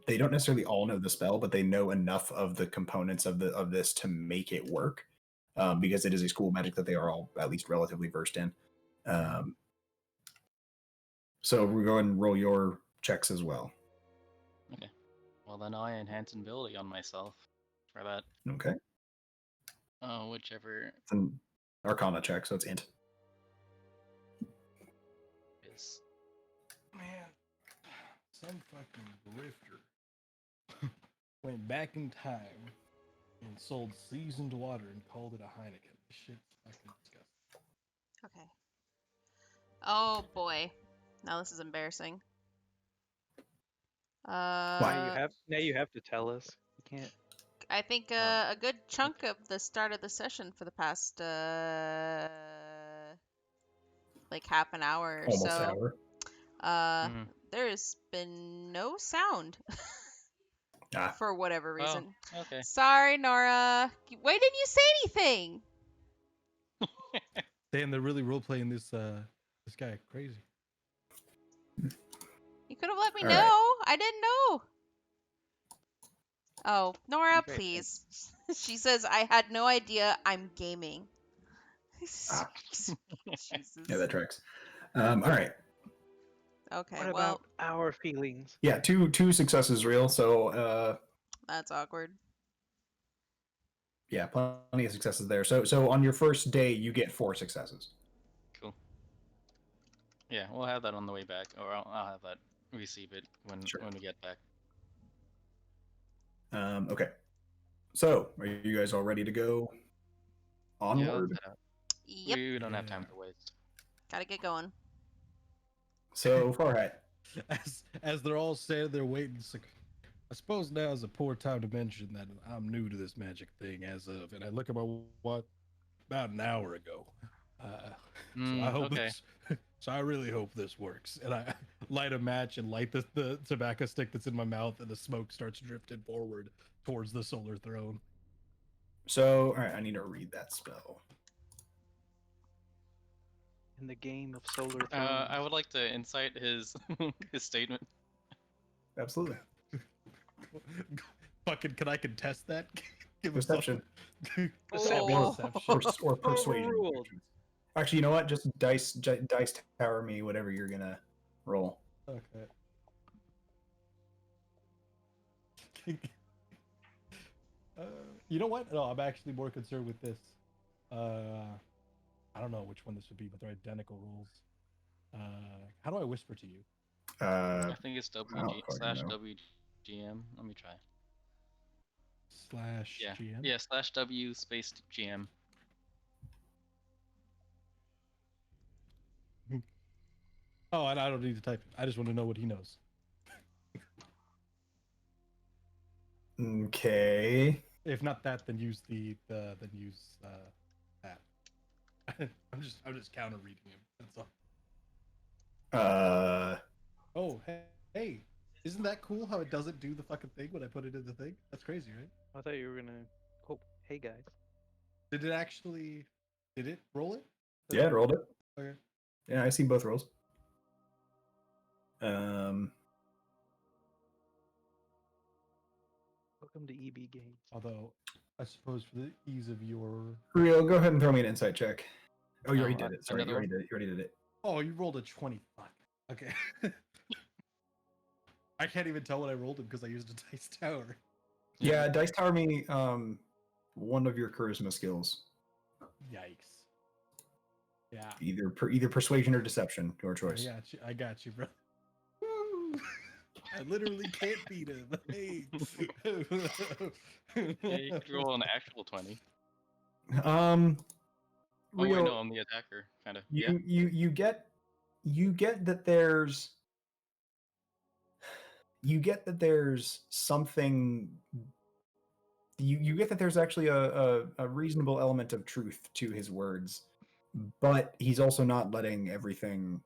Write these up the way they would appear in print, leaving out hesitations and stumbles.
They don't necessarily all know the spell, but they know enough of the components of this to make it work, because it is a school magic that they are all at least relatively versed in. So we're going to roll your checks as well. Okay. Well, then I enhance ability on myself for that. Okay. Whichever It's an Arcana check, so it's int. is. Man, some fucking grifter went back in time and sold seasoned water and called it a Heineken. This shit's fucking disgusting. Okay. Oh boy. Now this is embarrassing. Now you have to tell us. You can't. I think a good chunk of the start of the session for the past like half an hour or Almost so. hour. There's been no sound for whatever reason. Oh, okay. Sorry, Nora. Why didn't you say anything? Damn, they're really role playing this guy crazy. You could have let me All know. right. I didn't know. Oh, Nora, please. She says I had no idea I'm gaming. Jesus. Yeah, that tracks. All right. Okay, What about our feelings? Yeah, two successes real. So that's awkward. Yeah, plenty of successes there. So on your first day, you get 4 successes. Cool. Yeah, we'll have that on the way back, or I'll have that receive it when we get back. Okay. So, are you guys all ready to go onward? Yep. We don't have time to waste. Gotta get going. So, Farhat. As they're all standing there waiting, it's like, I suppose now is a poor time to mention that I'm new to this magic thing and I look at my watch about an hour ago. So I hope this, so I really hope this works. And I light a match and light the tobacco stick that's in my mouth, and the smoke starts drifting forward towards the solar throne. So, all right, I need to read that spell. In the game of solar throne. I would like to incite his his statement. Absolutely. Fucking, can I contest that? Perception. Perception. Or persuasion. Actually, you know what? Just dice tower me whatever you're gonna roll. Okay. You know what? No, I'm actually more concerned with this. I don't know which one this would be, but they're identical rolls. How do I whisper to you? I think it's WG/WGM. Let me try. /GM? Yeah, /W space GM. Oh, and I don't need to type it. I just want to know what he knows. Okay. If not that, then use that. I'm just counter reading him. That's all. Oh, hey, isn't that cool how it doesn't do the fucking thing when I put it in the thing? That's crazy, right? I thought you were gonna. Oh, hey guys. Did it actually? Did it roll it? Yeah, it rolled it. Okay. Yeah, I see both rolls. Welcome to EB Games. Although, I suppose for the ease of your Rio, go ahead and throw me an insight check. Oh, you already did it. Sorry, you already did it. Oh, you rolled a 20. Fuck. Okay. I can't even tell what I rolled because I used a dice tower. Yeah, dice tower me one of your charisma skills. Yikes. Yeah. Either persuasion or deception, your choice. I got you, bro. I literally can't beat him. Hey. Yeah, you could roll an actual 20. Rio, wait, no, I'm the attacker, kind of. You get that there's something. You get that there's actually a reasonable element of truth to his words, but he's also not letting everything.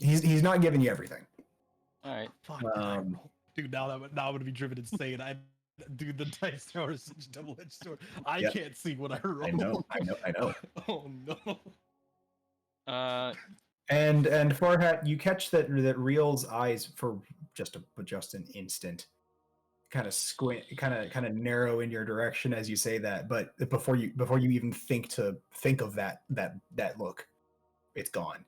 He's not giving you everything. All right. Fuck, dude, now I'm gonna be driven insane. Dude, the dice tower is such a double-edged sword. I can't see what I roll. I know. Oh no. And Farhat, you catch that Real's eyes for just an instant kind of squint, kind of narrow in your direction as you say that, but before you even think of that look, it's gone.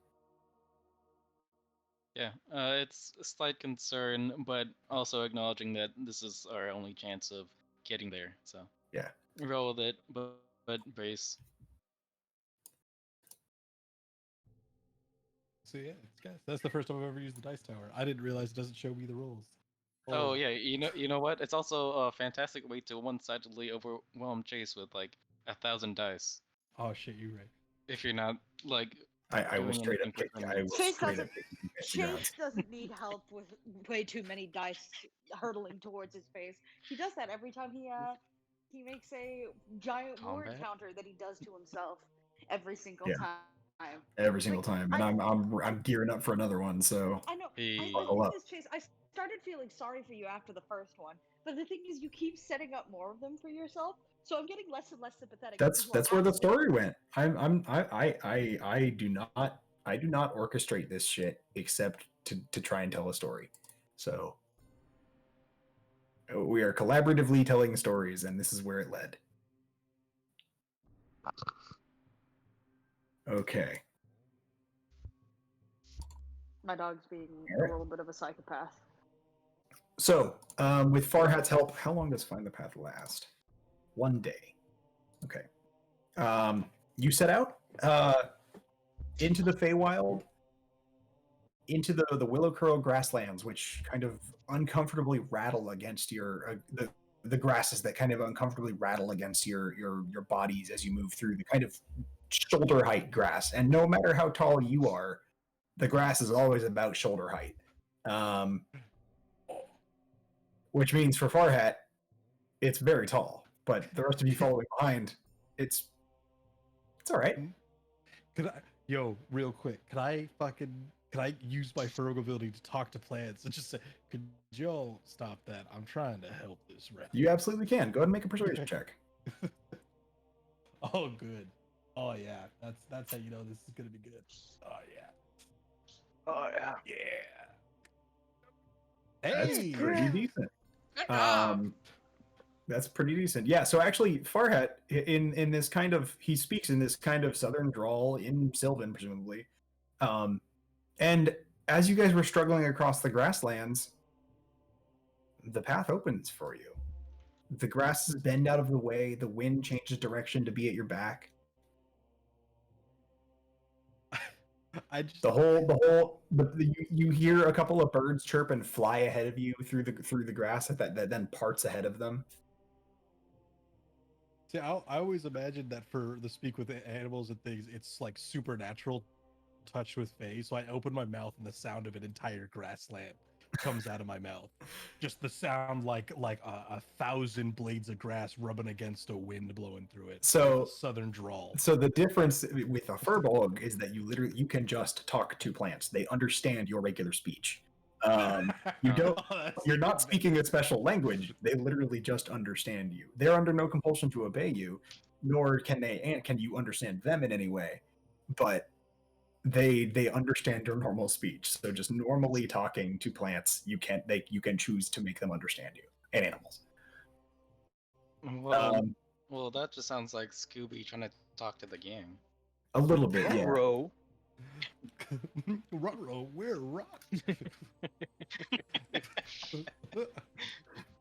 Yeah, it's a slight concern, but also acknowledging that this is our only chance of getting there. So Yeah. roll with it, but brace. So yeah, guys, that's the first time I've ever used the dice tower. I didn't realize it doesn't show me the rolls. Oh yeah, you know what? It's also a fantastic way to one-sidedly overwhelm Chase with like 1,000 dice. Oh shit, you're right. If you're not like I will doing straight up anything kick. for I will Chase straight doesn't- up kick you guys to the ground. Chase doesn't need help with way too many dice hurtling towards his face. He does that every time he makes a giant war Combat? encounter that he does to himself every single Yeah. time. Every single time, and I- I'm gearing up for another one. So I know. Hey. The Buckle thing up. is, Chase, I started feeling sorry for you after the first one, but the thing is, you keep setting up more of them for yourself, so I'm getting less and less sympathetic. that's because, well, where the actually- story went. I do not orchestrate this shit except to try and tell a story. So we are collaboratively telling stories, and this is where it led. Okay. My dog's being Alright. a little bit of a psychopath. So, with Farhat's help, how long does Find the Path last? 1 day. Okay. You set out into the Feywild, into the Willow Curl grasslands, which kind of uncomfortably rattle against your the grasses that kind of uncomfortably rattle against your bodies as you move through the kind of shoulder height grass. And no matter how tall you are, the grass is always about shoulder height. Which means for Farhat, it's very tall. But the rest of you following behind, it's all right. Real quick, can I use my Ferg ability to talk to plants and just say, could y'all stop that? I'm trying to help this rat. You absolutely can. Go ahead and make a persuasion check. Oh, good. Oh yeah, that's how you know this is gonna be good. Oh yeah. Oh yeah. Yeah. That's Hey. pretty decent. Good job. That's pretty decent. Yeah. So actually, Farhat, in this kind of, he speaks in this kind of southern drawl in Sylvan, presumably. And as you guys were struggling across the grasslands, the path opens for you. The grasses bend out of the way. The wind changes direction to be at your back. You hear a couple of birds chirp and fly ahead of you through the grass that then parts ahead of them. See, I always imagined that for the speak with animals and things, it's like supernatural touch with Fae. So I open my mouth and the sound of an entire grassland comes out of my mouth. Just the sound like a 1,000 blades of grass rubbing against a wind blowing through it. So like a southern drawl. So the difference with a furbolg is that you can just talk to plants. They understand your regular speech. You don't. You're not speaking a special language. They literally just understand you. They're under no compulsion to obey you, nor can you understand them in any way. But they understand your normal speech. So just normally talking to plants, you can choose to make them understand you, and animals. Well, that just sounds like Scooby trying to talk to the gang. A little bit, yeah. Bro. Ruh-roh, we're rock.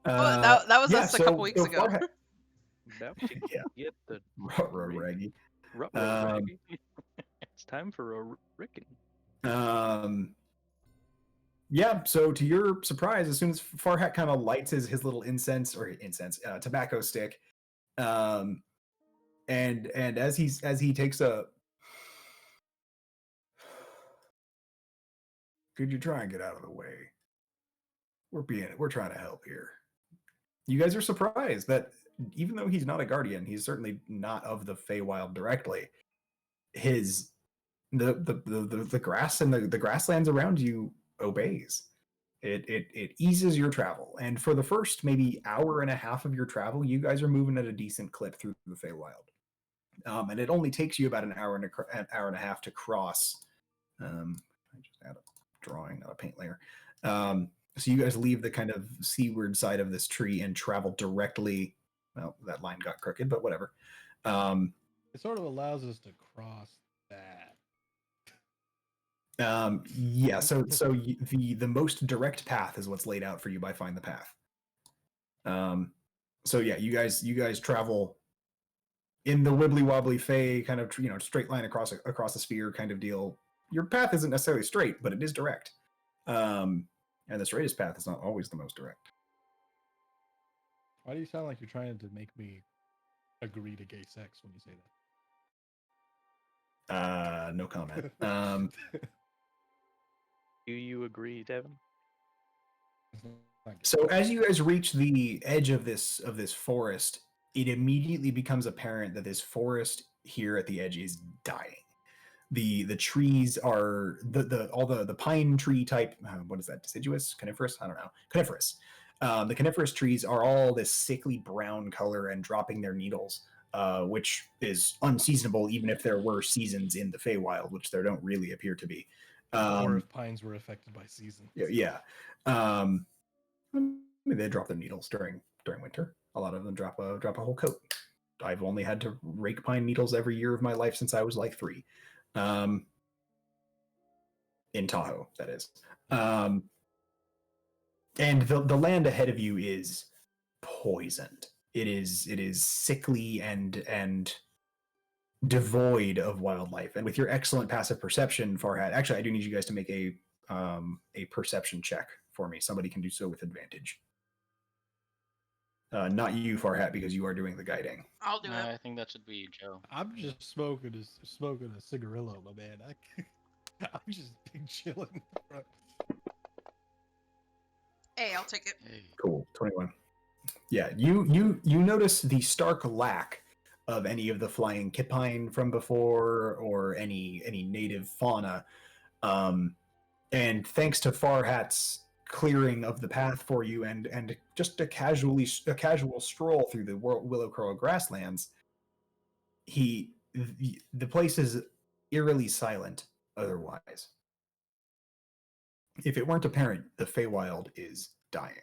That was yeah, us a couple weeks ago. Farhat- Now we can Yeah. get the Ruh-roh, Raggy. ruh-roh, baby. It's time for a Rickon. Yeah, so to your surprise, as soon as Farhat kind of lights his little tobacco stick, and as he takes a, could you try and get out of the way? We're trying to help here. You guys are surprised that even though he's not a guardian, he's certainly not of the Feywild directly. The grass and the grasslands around you obeys. It eases your travel, and for the first maybe hour and a half of your travel, you guys are moving at a decent clip through the Feywild, and it only takes you about an hour and a half to cross I just add a drawing, not a paint layer. So you guys leave the kind of seaward side of this tree and travel directly. Well, that line got crooked, but whatever. It sort of allows us to cross that. Yeah. So the most direct path is what's laid out for you by Find the Path. So yeah, you guys travel in the wibbly wobbly fey kind of straight line across the sphere kind of deal. Your path isn't necessarily straight, but it is direct. And the straightest path is not always the most direct. Why do you sound like you're trying to make me agree to gay sex when you say that? No comment. Do you agree, Devin? So as you guys reach the edge of this forest, it immediately becomes apparent that this forest here at the edge is dying. The trees are all the pine tree type. What is that? Deciduous, coniferous? I don't know. Coniferous. The coniferous trees are all this sickly brown color and dropping their needles, which is unseasonable, even if there were seasons in the Feywild, which there don't really appear to be. Or if pines were affected by seasons. Yeah. They drop their needles during winter. A lot of them drop a whole coat. I've only had to rake pine needles every year of my life since I was like 3. In Tahoe, that is. And the land ahead of you is poisoned. It is sickly and devoid of wildlife. And with your excellent passive perception, Farhat, actually, I do need you guys to make a perception check for me. Somebody can do so with advantage. Not you, Farhat, because you are doing the guiding. I'll do I it. think that should be Joe. I'm just smoking a cigarillo, my man. I'm just big chilling. Hey, I'll take it. Hey. Cool, 21. Yeah, you notice the stark lack of any of the flying kipine from before or any native fauna. And thanks to Farhat's clearing of the path for you and just a casual stroll through the Willowcrow grasslands, the place is eerily silent otherwise. If it weren't apparent, the Feywild is dying.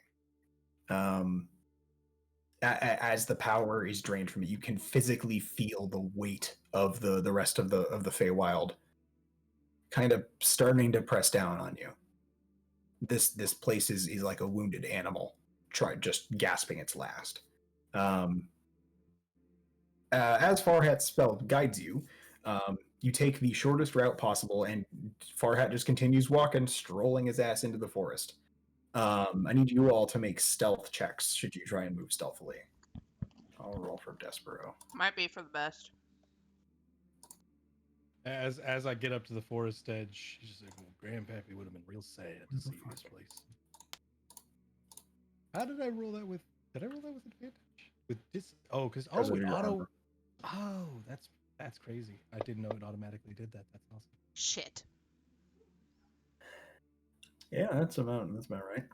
As the power is drained from it, you can physically feel the weight of the rest of the Feywild kind of starting to press down on you. This place is like a wounded animal, just gasping its last. As Farhat's spell guides you, you take the shortest route possible, and Farhat just continues walking, strolling his ass into the forest. I need you all to make stealth checks should you try and move stealthily. I'll roll for Despero. Might be for the best. As I get up to the forest edge, she's like, well, Grandpappy would have been real sad to see this place. How did I roll that with? Did I roll that with advantage? With this? Oh, because Because of it your auto. armor. Oh, that's crazy. I didn't know it automatically did that. That's awesome. Shit. Yeah, that's about right.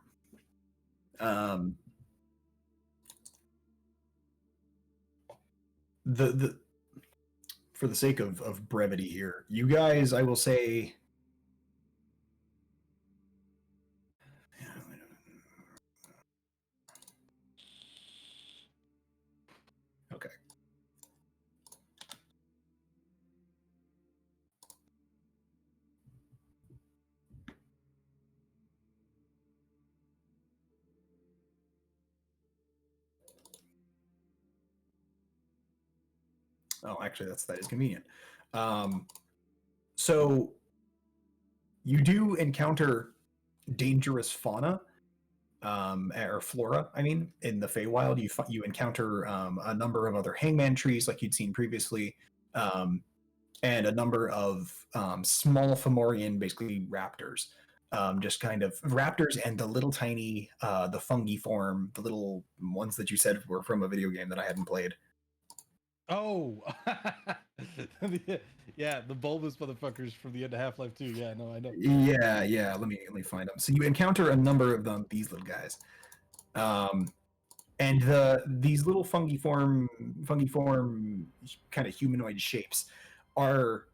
The for the sake of brevity here, you guys, I will say. Okay. Oh, actually, that is convenient. So you do encounter dangerous fauna, or flora. I mean, in the Feywild, you encounter a number of other hangman trees, like you'd seen previously, and a number of small Fomorian, basically raptors. Just kind of raptors and the little tiny, the fungiform, the little ones that you said were from a video game that I hadn't played. Oh, yeah, the bulbous motherfuckers from the end of Half-Life 2. Yeah, no, I know. Yeah. Let me find them. So you encounter a number of them. These little guys, and these little fungiform kind of humanoid shapes are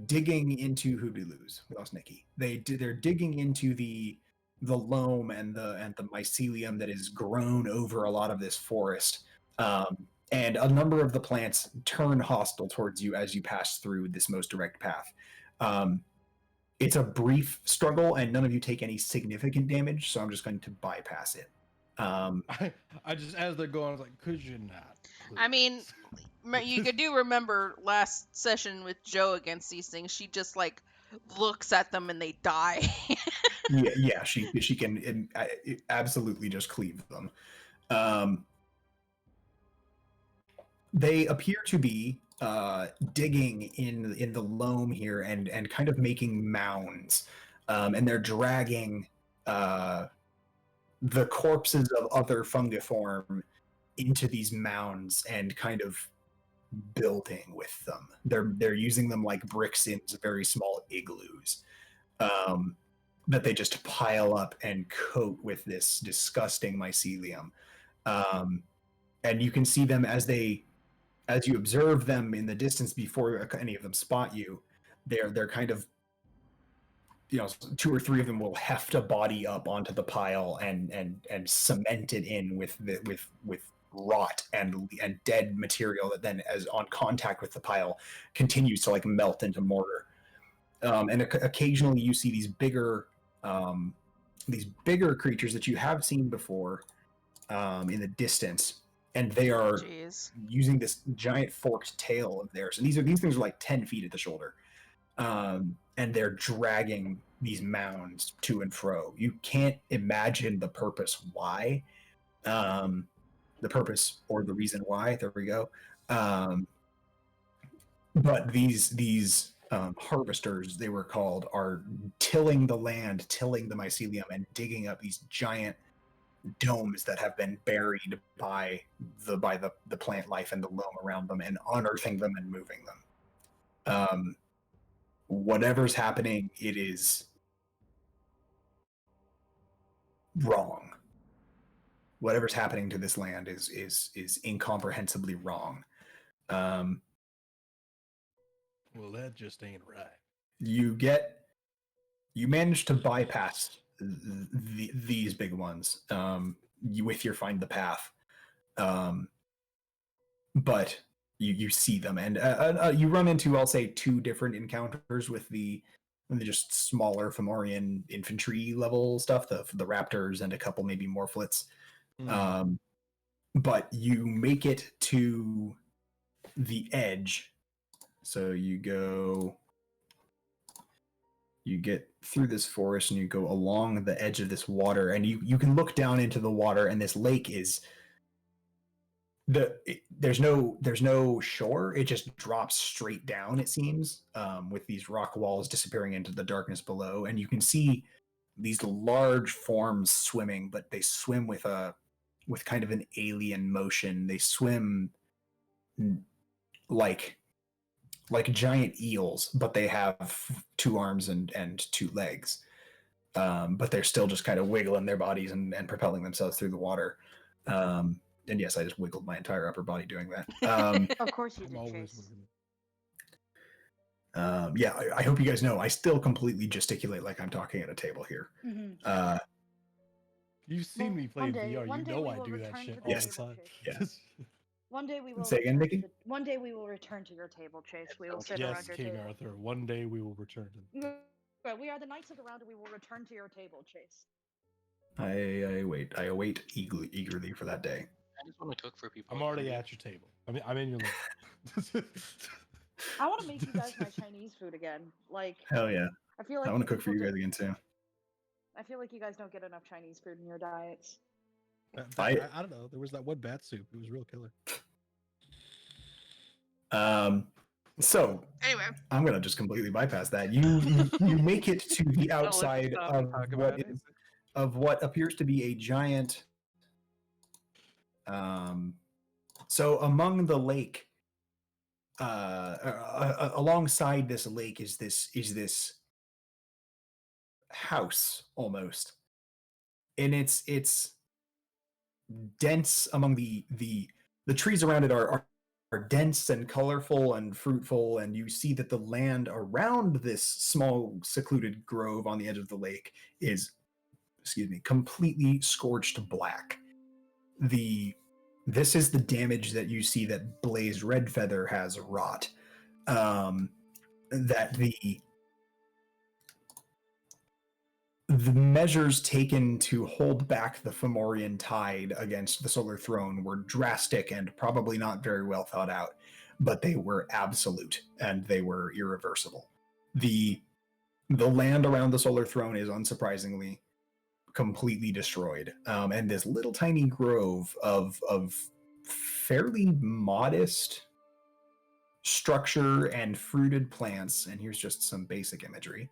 digging into who did we lose? We lost Nikki. They're digging into the loam and the mycelium that is grown over a lot of this forest. And a number of the plants turn hostile towards you as you pass through this most direct path. It's a brief struggle, and none of you take any significant damage, so I'm just going to bypass it. I just, as they're going, I was like, could you not? I mean, please?" you could do remember last session with Joe against these things. She just like looks at them and they die. Yeah, she can absolutely just cleave them. They appear to be digging in the loam here and kind of making mounds, and they're dragging the corpses of other fungiform into these mounds and kind of building with them. They're using them like bricks in very small igloos that they just pile up and coat with this disgusting mycelium. And you can see them as you observe them in the distance before any of them spot you. They're kind of, you know, 2 or 3 of them will heft a body up onto the pile and cement it in with rot and dead material that then, as on contact with the pile, continues to like melt into mortar. And occasionally you see these bigger creatures that you have seen before in the distance, and they are Jeez. using this giant forked tail of theirs. And these things are like 10 feet at the shoulder. And they're dragging these mounds to and fro. You can't imagine the purpose why. The purpose or the reason why. There we go. But these harvesters, they were called, are tilling the land, tilling the mycelium, and digging up these giant domes that have been buried by the plant life and the loam around them, and unearthing them and moving them. Whatever's happening, it is wrong. Whatever's happening to this land is incomprehensibly wrong. Well, that just ain't right. You manage to bypass these big ones with your find the path, but you see them, and you run into, I'll say, 2 different encounters with the just smaller Fomorian infantry level stuff, the raptors and a couple maybe morphlets. But you make it to the edge, so you get through this forest and you go along the edge of this water, and you can look down into the water, and this lake is there's no shore. It just drops straight down, it seems, with these rock walls disappearing into the darkness below, and you can see these large forms swimming, but they swim with kind of an alien motion. They swim like giant eels, but they have 2 arms and 2 legs. But they're still just kind of wiggling their bodies and propelling themselves through the water. And yes, I just wiggled my entire upper body doing that. Of course you I'm did, always Chase. looking. Yeah, I hope you guys know I still completely gesticulate like I'm talking at a table here. Mhm. You've seen Well, me play one day- VR. one You day know we I will do that return shit to all Yes. the time. Yes. One day we will. Say again, return Nikki? one day we will return to your table, Chase. We will sit Yes, around your King table. Arthur. One day we will return to. But we are the Knights of the Round, and we will return to your table, Chase. I await eagerly for that day. I just want to cook for people. I'm already at your table. I'm in your living. I want to make you guys my Chinese food again. Like, Hell yeah. I feel like I want to cook for you people guys again too. I feel like you guys don't get enough Chinese food in your diets. I don't know. There was that one bat soup. It was real killer. So Anyway, I'm gonna just completely bypass that. You make it to the No, let's outside stop and of talk what about it. is of what appears to be a giant. So among the lake, alongside this lake is this house almost, and it's dense among the trees around it are dense and colorful and fruitful, and you see that the land around this small secluded grove on the edge of the lake is, excuse me, completely scorched black. This is the damage that you see that Blazed Redfeather has wrought. That the measures taken to hold back the Fomorian tide against the Solar Throne were drastic and probably not very well thought out, but they were absolute and they were irreversible. The land around the Solar Throne is unsurprisingly completely destroyed, and this little tiny grove of fairly modest structure and fruited plants, and here's just some basic imagery.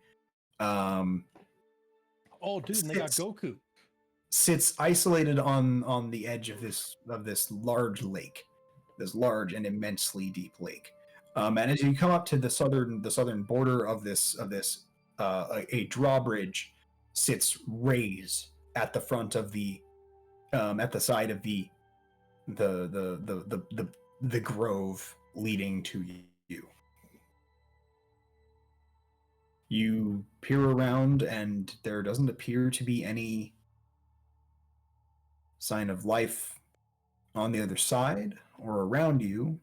Oh, dude, and they got Sits- Goku. Sits isolated on the edge of this large lake, this large and immensely deep lake. And as you come up to the southern border of this a drawbridge sits raised at the front of at the side of the grove leading to you. You peer around, and there doesn't appear to be any sign of life on the other side, or around you,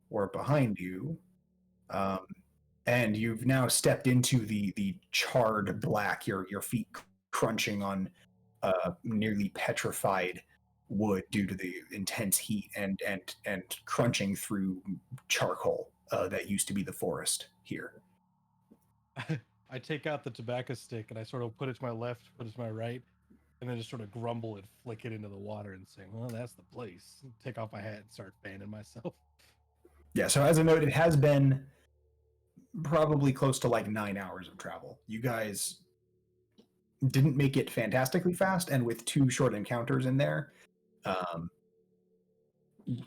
or behind you. And you've now stepped into the charred black, your feet crunching on nearly petrified wood due to the intense heat and crunching through charcoal that used to be the forest here. I take out the tobacco stick and I sort of put it to my left, put it to my right, and then just sort of grumble and flick it into the water and say, well, that's the place. Take off my hat and start fanning myself. Yeah, so as a note, it has been probably close to like 9 hours of travel. You guys didn't make it fantastically fast, and with 2 short encounters in there,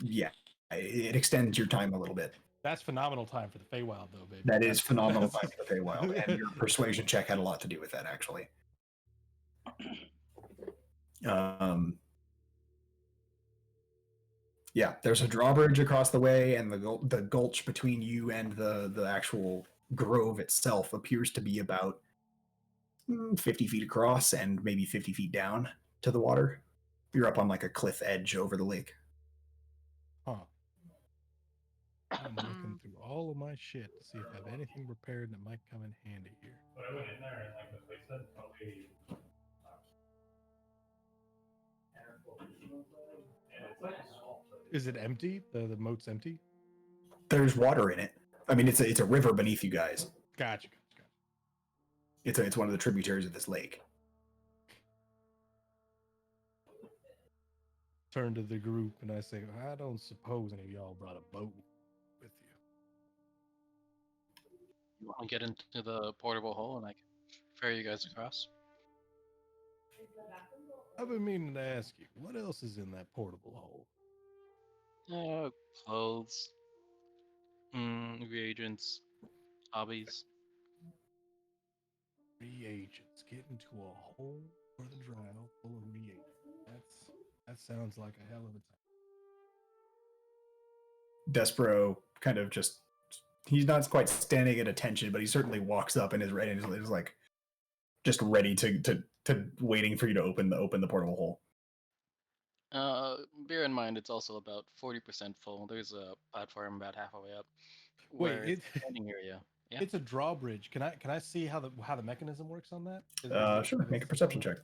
yeah, it extends your time a little bit. That's phenomenal time for the Feywild, though, baby. That is phenomenal time for the Feywild, and your persuasion check had a lot to do with that, actually. Yeah, there's a drawbridge across the way, and the gulch between you and the actual grove itself appears to be about 50 feet across and maybe 50 feet down to the water. You're up on like a cliff edge over the lake. Huh. I'm looking through all of my shit to see if I have anything prepared that might come in handy here. But I went in there and like the place said probably and it's like a small place. Is it empty? The moat's empty? There's water in it. I mean, it's a river beneath you guys. Gotcha. It's one of the tributaries of this lake. Turn to the group and I say, I don't suppose any of y'all brought a boat with you. You want to get into the portable hole and I can ferry you guys across? I've been meaning to ask you, what else is in that portable hole? Clothes, reagents, hobbies. Reagents. Get into a hole for the trial full of reagents. That sounds like a hell of a time. Despero kind of just, he's not quite standing at attention, but he certainly walks up and is ready, and is like just ready to waiting for you to open the portable hole. Bear in mind it's also about 40% full. There's a platform about halfway up. Wait, Where it's a standing area. Yeah. It's a drawbridge. Can I see how the mechanism works on that? Sure. Make a perception check.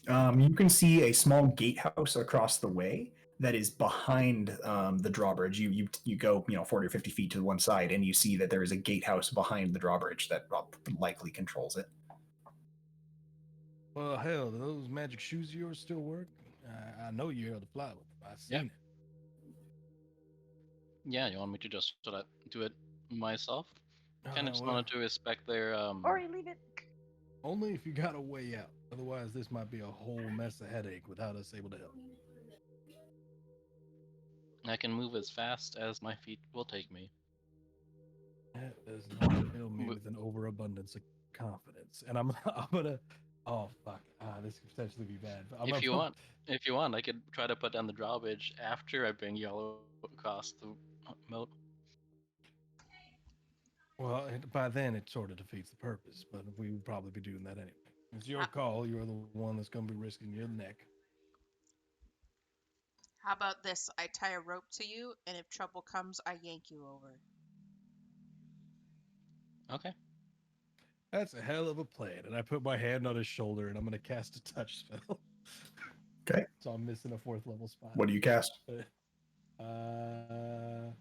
You can see a small gatehouse across the way that is behind the drawbridge. You go 40 or 50 feet to one side, and you see that there is a gatehouse behind the drawbridge that likely controls it. Well, hell, do those magic shoes of yours still work? I know you're able to fly with them. I've seen it. Yeah, you want me to just sort of do it myself? Kind of just well, wanted to respect their Ori, leave it. only if you got a way out. Otherwise, this might be a whole mess of headache without us able to help. I can move as fast as my feet will take me. That does not fill me with an overabundance of confidence. And I'm gonna Oh fuck! This could potentially be bad. But I'm If gonna you put- want, if you want, I could try to put down the drawbridge after I bring y'all across the moat. Well, by then it sort of defeats the purpose, but we would probably be doing that anyway. It's your call. You're the one that's gonna be risking your neck. How about this? I tie a rope to you, and if trouble comes, I yank you over. Okay. That's a hell of a plan. And I put my hand on his shoulder, and I'm gonna cast a touch spell. Okay. So I'm missing a 4th level spot. What do you cast? Uh,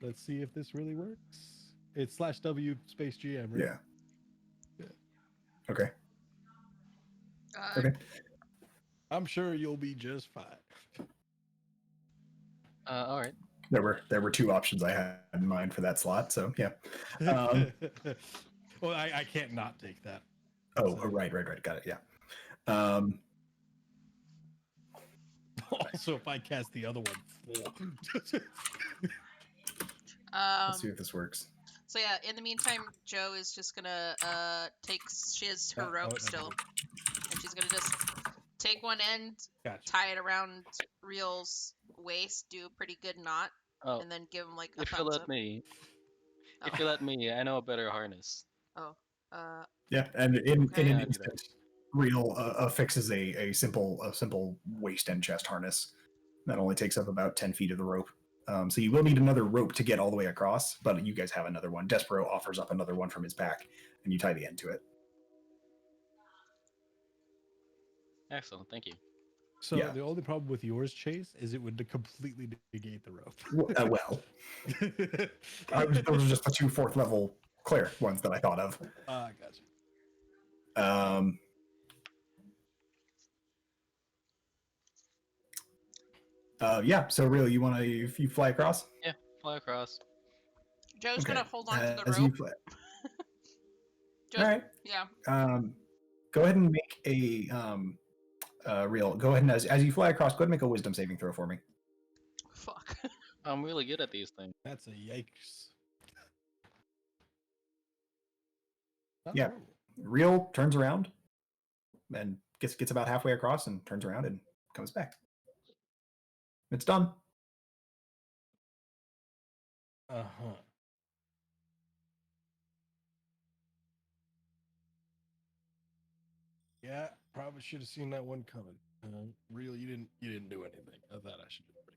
let's see if this really works. It's /W space GM, right? Yeah. Okay. Uh, Okay. I'm sure you'll be just fine. All right. There were 2 options I had in mind for that slot. So yeah. Um, Well, I can't not take that. oh, right. Got it. Yeah. Um, Also, if I cast the other one, 4. let's see if this works. So yeah, in the meantime, Joe is just gonna she has her rope no. still, and she's gonna just take one end, Gotcha. tie it around Real's waist, do a pretty good knot, Oh, and then give him like a if you thumbs let up. me, if Oh. you let me, I know a better harness. Yeah, and in Okay. an Yeah, I do that. instant, Real affixes a simple waist and chest harness that only takes up about 10 feet of the rope. So you will need another rope to get all the way across, but you guys have another one. Despero offers up another one from his back, and you tie the end to it. Excellent. Thank you. So Yeah. the only problem with yours, Chase, is it would completely negate the rope. Well, those are just the 2 4th level cleric ones that I thought of. Gotcha. Yeah. So Real, you want to you fly across? Yeah, fly across. Joe's Okay. gonna hold on to the As you rope. fly. Joe's, All right. Yeah. Go ahead and make a Real. Go ahead and as you fly across, go ahead and make a wisdom saving throw for me. Fuck. I'm really good at these things. That's a yikes. Yeah. Real turns around and gets about halfway across and turns around and comes back. It's done. Uh-huh. Yeah, probably should have seen that one coming. Real, you didn't do anything. I thought I should do it.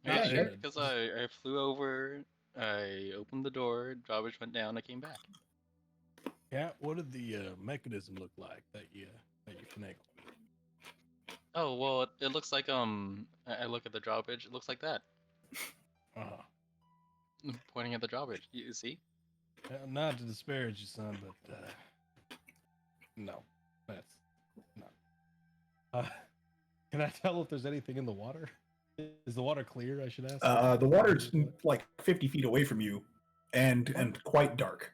Yeah, Yeah, yeah. because I flew over, I opened the door, drawbridge went down, I came back. Yeah, what did the mechanism look like that you finagled? Oh well, it looks like I look at the drawbridge, it looks like that. Uh-huh. Pointing at the drawbridge. You see? Not to disparage you, son, but no, that's no. Can I tell if there's anything in the water? Is the water clear? I should ask. The water's like 50 feet away from you, and quite dark.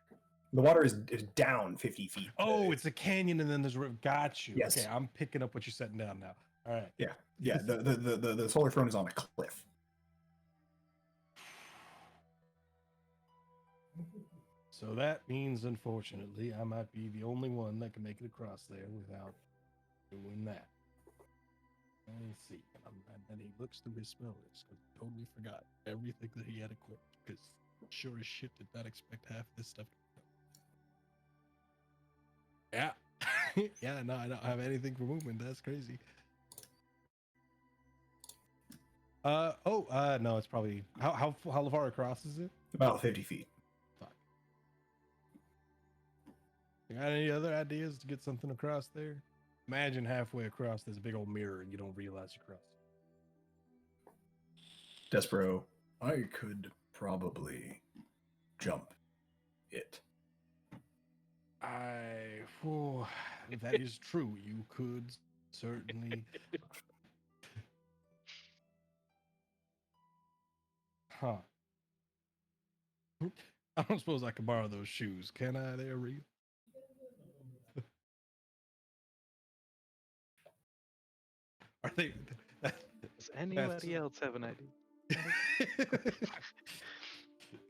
The water is down 50 feet. Oh, it's a canyon, and then there's got you. Yes. Okay, I'm picking up what you're setting down now. All right. Yeah. The solar throne is on a cliff. So that means, unfortunately, I might be the only one that can make it across there without doing that. Let me see. And then he looks through his spell list because he totally forgot everything that he had equipped. Because sure as shit did not expect half this stuff. Yeah. Yeah, no, I don't have anything for movement. That's crazy. No, it's probably how far across is it? About 50 feet. Fuck. You got any other ideas to get something across there? Imagine halfway across there's a big old mirror and you don't realize you crossed. Despero, I could probably jump it. That is true. You could certainly. Huh. I don't suppose I can borrow those shoes, can I? There, Real? Are they? Does anybody else have an idea?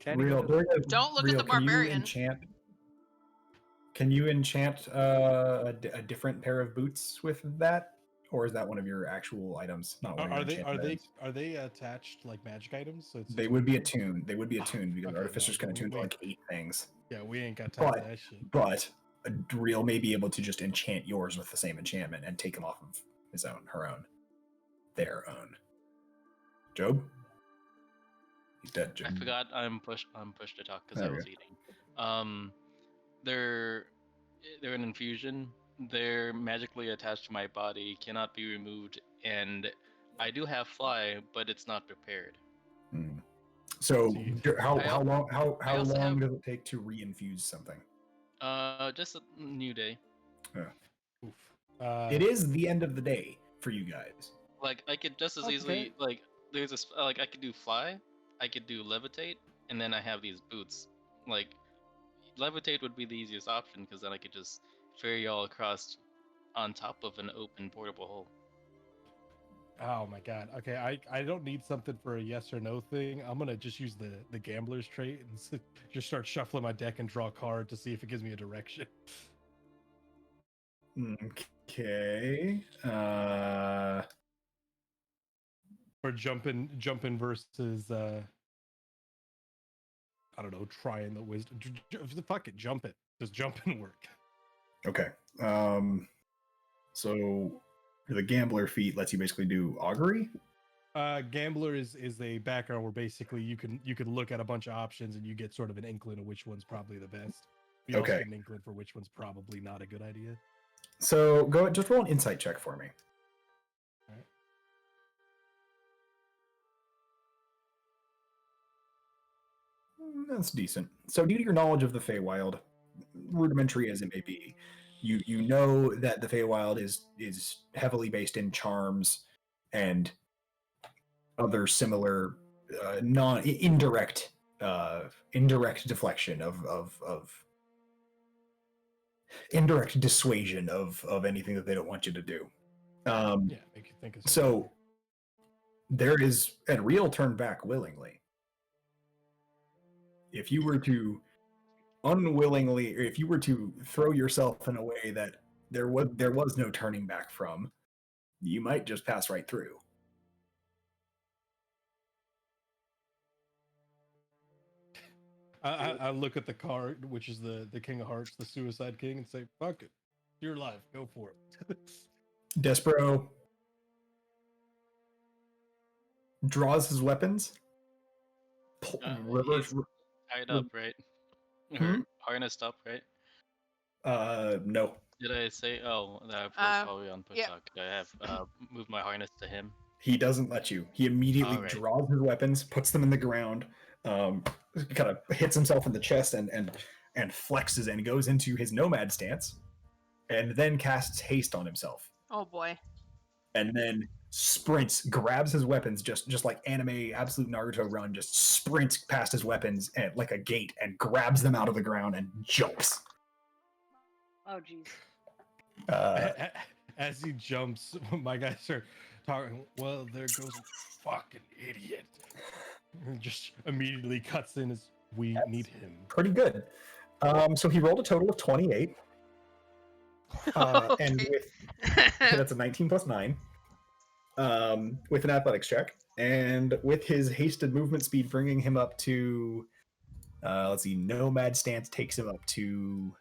Can't he Real, go to during a- Don't look at real, the barbarian. Can you enchant a different pair of boots with that, or is that one of your actual items? Not one of your Are they enchanted items? are they attached like magic items? So it's They just would be one- attuned. They would be attuned because Okay, no, artificers can then attune to we- like 8 things. Yeah, we ain't got time for that shit. But a Real may be able to just enchant yours with the same enchantment and take them off of his own, her own, their own. Job? He's dead, Job. I forgot I'm pushed to talk because There I we was eating. They're an infusion. They're magically attached to my body, cannot be removed, and I do have fly, but it's not prepared. Hmm. So how long I also long have- does it take to reinfuse something? Just a new day. Oof. It is the end of the day for you guys. Like I could just as Okay. easily there's like I could do fly, I could do levitate, and then I have these boots. Like levitate would be the easiest option because then I could just ferry y'all across on top of an open portable hole. Oh my god. Okay, I don't need something for a yes or no thing. I'm gonna just use the gambler's trait and just start shuffling my deck and draw a card to see if it gives me a direction. Okay. Or jumping versus I don't know, trying the wisdom. Fuck it, jump it. Does jumping work? Okay. So the gambler feat lets you basically do augury. Gambler is a background where basically you can look at a bunch of options and you get sort of an inkling of which one's probably the best. You also Okay. get an inkling for which one's probably not a good idea. So just roll an insight check for me. Alright. That's decent. So due to your knowledge of the Feywild, rudimentary as it may be, you know that the Feywild is heavily based in charms and other similar indirect deflection of indirect dissuasion of anything that they don't want you to do. Yeah, make you think of something. So there is, and Real turn back willingly. If you were to unwillingly, or if you were to throw yourself in a way that there was no turning back from, you might just pass right through. I look at the card, which is the King of Hearts, the Suicide King, and say, "Fuck it, you're alive. Go for it." Despero draws his weapons. He's tied up, right? Hmm? Harnessed up, right? No. Did I say? Oh, that was probably on push yeah. talk. I have moved my harness to him. He doesn't let you. He immediately Alright. draws his weapons, puts them in the ground, kind of hits himself in the chest and flexes and goes into his nomad stance, and then casts haste on himself. Oh boy. And then sprints, grabs his weapons, just like anime absolute Naruto run, just sprints past his weapons and like a gate and grabs them out of the ground and jumps. Oh jeez. As he jumps, my guys are talking. Well, there goes a fucking idiot. And just immediately cuts in as we need him. Pretty good. So he rolled a total of 28. And Okay. with that's a 19 plus 9. With an athletics check. And with his hasted movement speed bringing him up to let's see, nomad stance takes him up to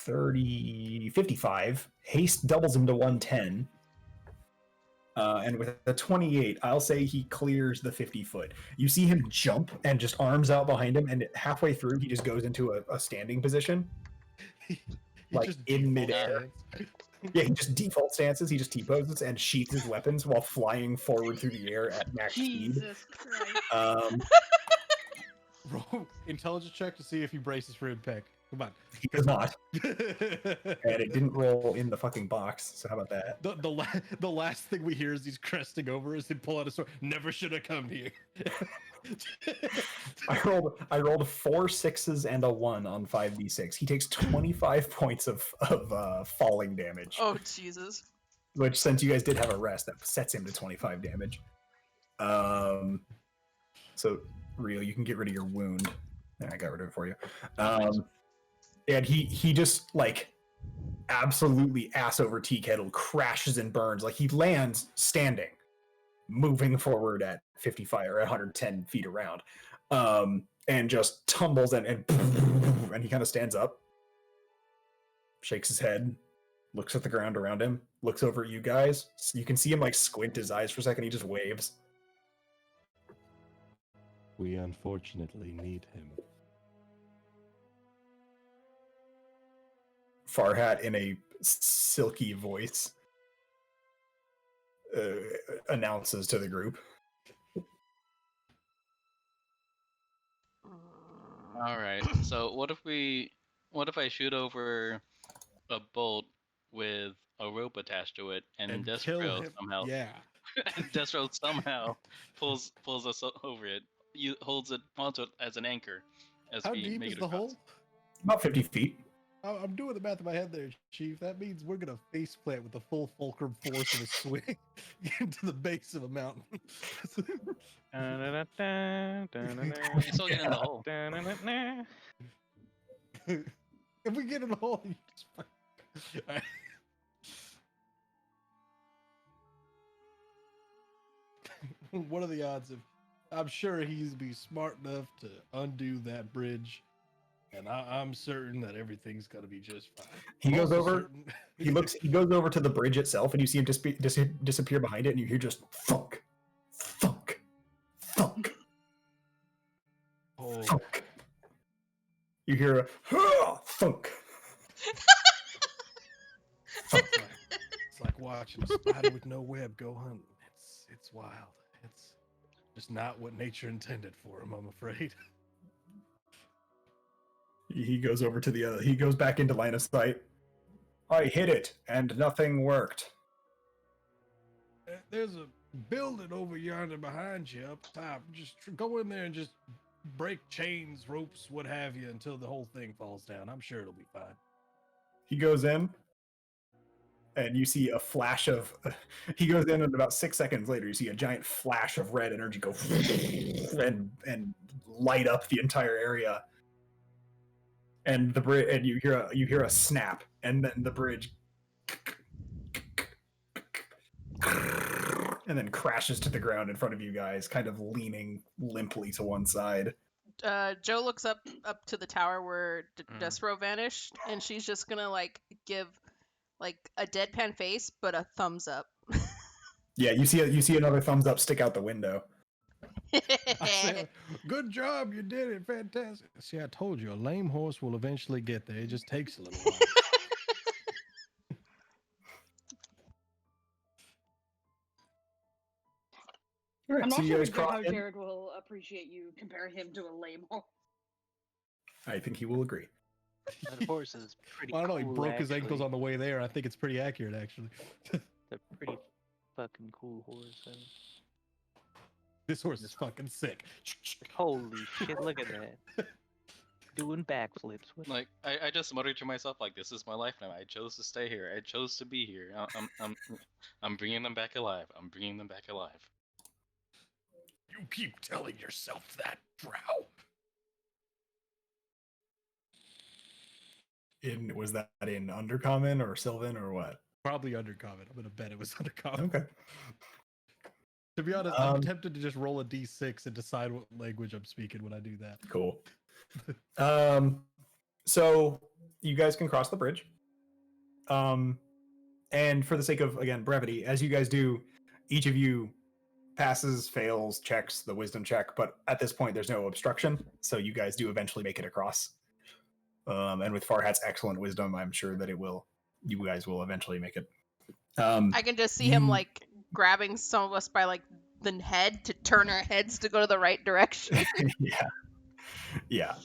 55. Haste doubles him to 110. And with a 28, I'll say he clears the 50 foot. You see him jump and just arms out behind him, and halfway through, he just goes into a standing position. He Like, just in default midair. stance. Yeah, he just default stances, he just T-poses and sheaths his weapons while flying forward through the air at max speed. Jesus Christ. Roll intelligence check to see if he braces for impact. Come on. He does not, and it didn't roll in the fucking box, so how about that? The last thing we hear as he's cresting over is him pull out a sword. Never should have come here. I rolled 4 6s and a 1 on 5d6. He takes 25 points of falling damage, Oh Jesus. which, since you guys did have a rest, that sets him to 25 damage. So Rio, you can get rid of your wound. Yeah, I got rid of it for you. Thanks. And he just like absolutely ass over tea kettle crashes and burns. Like he lands standing, moving forward at 55 or 110 feet around, and just tumbles and he kind of stands up, shakes his head, looks at the ground around him, looks over at you guys. You can see him like squint his eyes for a second. He just waves. We unfortunately need him. Farhat in a silky voice announces to the group. All right. So what if I shoot over a bolt with a rope attached to it, and kill Despero him. somehow Yeah. Despero somehow pulls us over it. You holds it onto it as an anchor. As How we deep make is it the across. hole? About 50 feet. I'm doing the math in my head there, Chief. That means we're gonna face plant with the full fulcrum force of a swing into the base of a mountain. You still get in the hole. If we get in the hole, you just Alright. What are the odds of? I'm sure he's be smart enough to undo that bridge, and I'm certain that everything's gonna be just fine. He I'm goes also over. certain- He goes over to the bridge itself, and you see him disappear behind it, and you hear just thunk, thunk, thunk, Oh, thunk. You hear a thunk. Thunk. it's like watching a spider with no web go hunting. It's wild. It's just not what nature intended for him, I'm afraid. He goes over to the other. He goes back into line of sight. I hit it, and nothing worked. There's a building over yonder behind you up top. Just go in there and just break chains, ropes, what have you, until the whole thing falls down. I'm sure it'll be fine. He goes in, and you see a flash of. He goes in, and about 6 seconds later, you see a giant flash of red energy go and light up the entire area. And the bridge, and you hear a snap, and then the bridge, and then crashes to the ground in front of you guys, kind of leaning limply to one side. Joe looks up to the tower where Mhm. Despero vanished, and she's just gonna like give like a deadpan face, but a thumbs up. Yeah, you see another thumbs up stick out the window. I said, good job, you did it, fantastic. See, I told you, a lame horse will eventually get there. It just takes a little while. All right, I'm so not you sure guys how cross in. Jared will appreciate you comparing him to a lame horse. I think he will agree. That horse is pretty Well, I don't know, cool, he broke his ankles actually. on the way there. I think it's pretty accurate, actually. It's a pretty fucking cool horse. And This horse is fucking sick. holy shit, look at that. Doing backflips. What? Like I just muttered to myself, like, this is my life now. I chose to stay here. I chose to be here. I'm bringing them back alive. I'm bringing them back alive. You keep telling yourself that, Drow. Was that in Undercommon or Sylvan or what? Probably undercommon. I'm gonna bet it was undercommon. Okay. To be honest, I'm Um, tempted to just roll a d6 and decide what language I'm speaking when I do that. Cool. So you guys can cross the bridge. And for the sake of, again, brevity, as you guys do, each of you passes, fails, checks the wisdom check, but at this point there's no obstruction, so you guys do eventually make it across. And with Farhat's excellent wisdom, I'm sure that you guys will eventually make it. I can just see him You- like grabbing some of us by like the head to turn our heads to go to the right direction. yeah.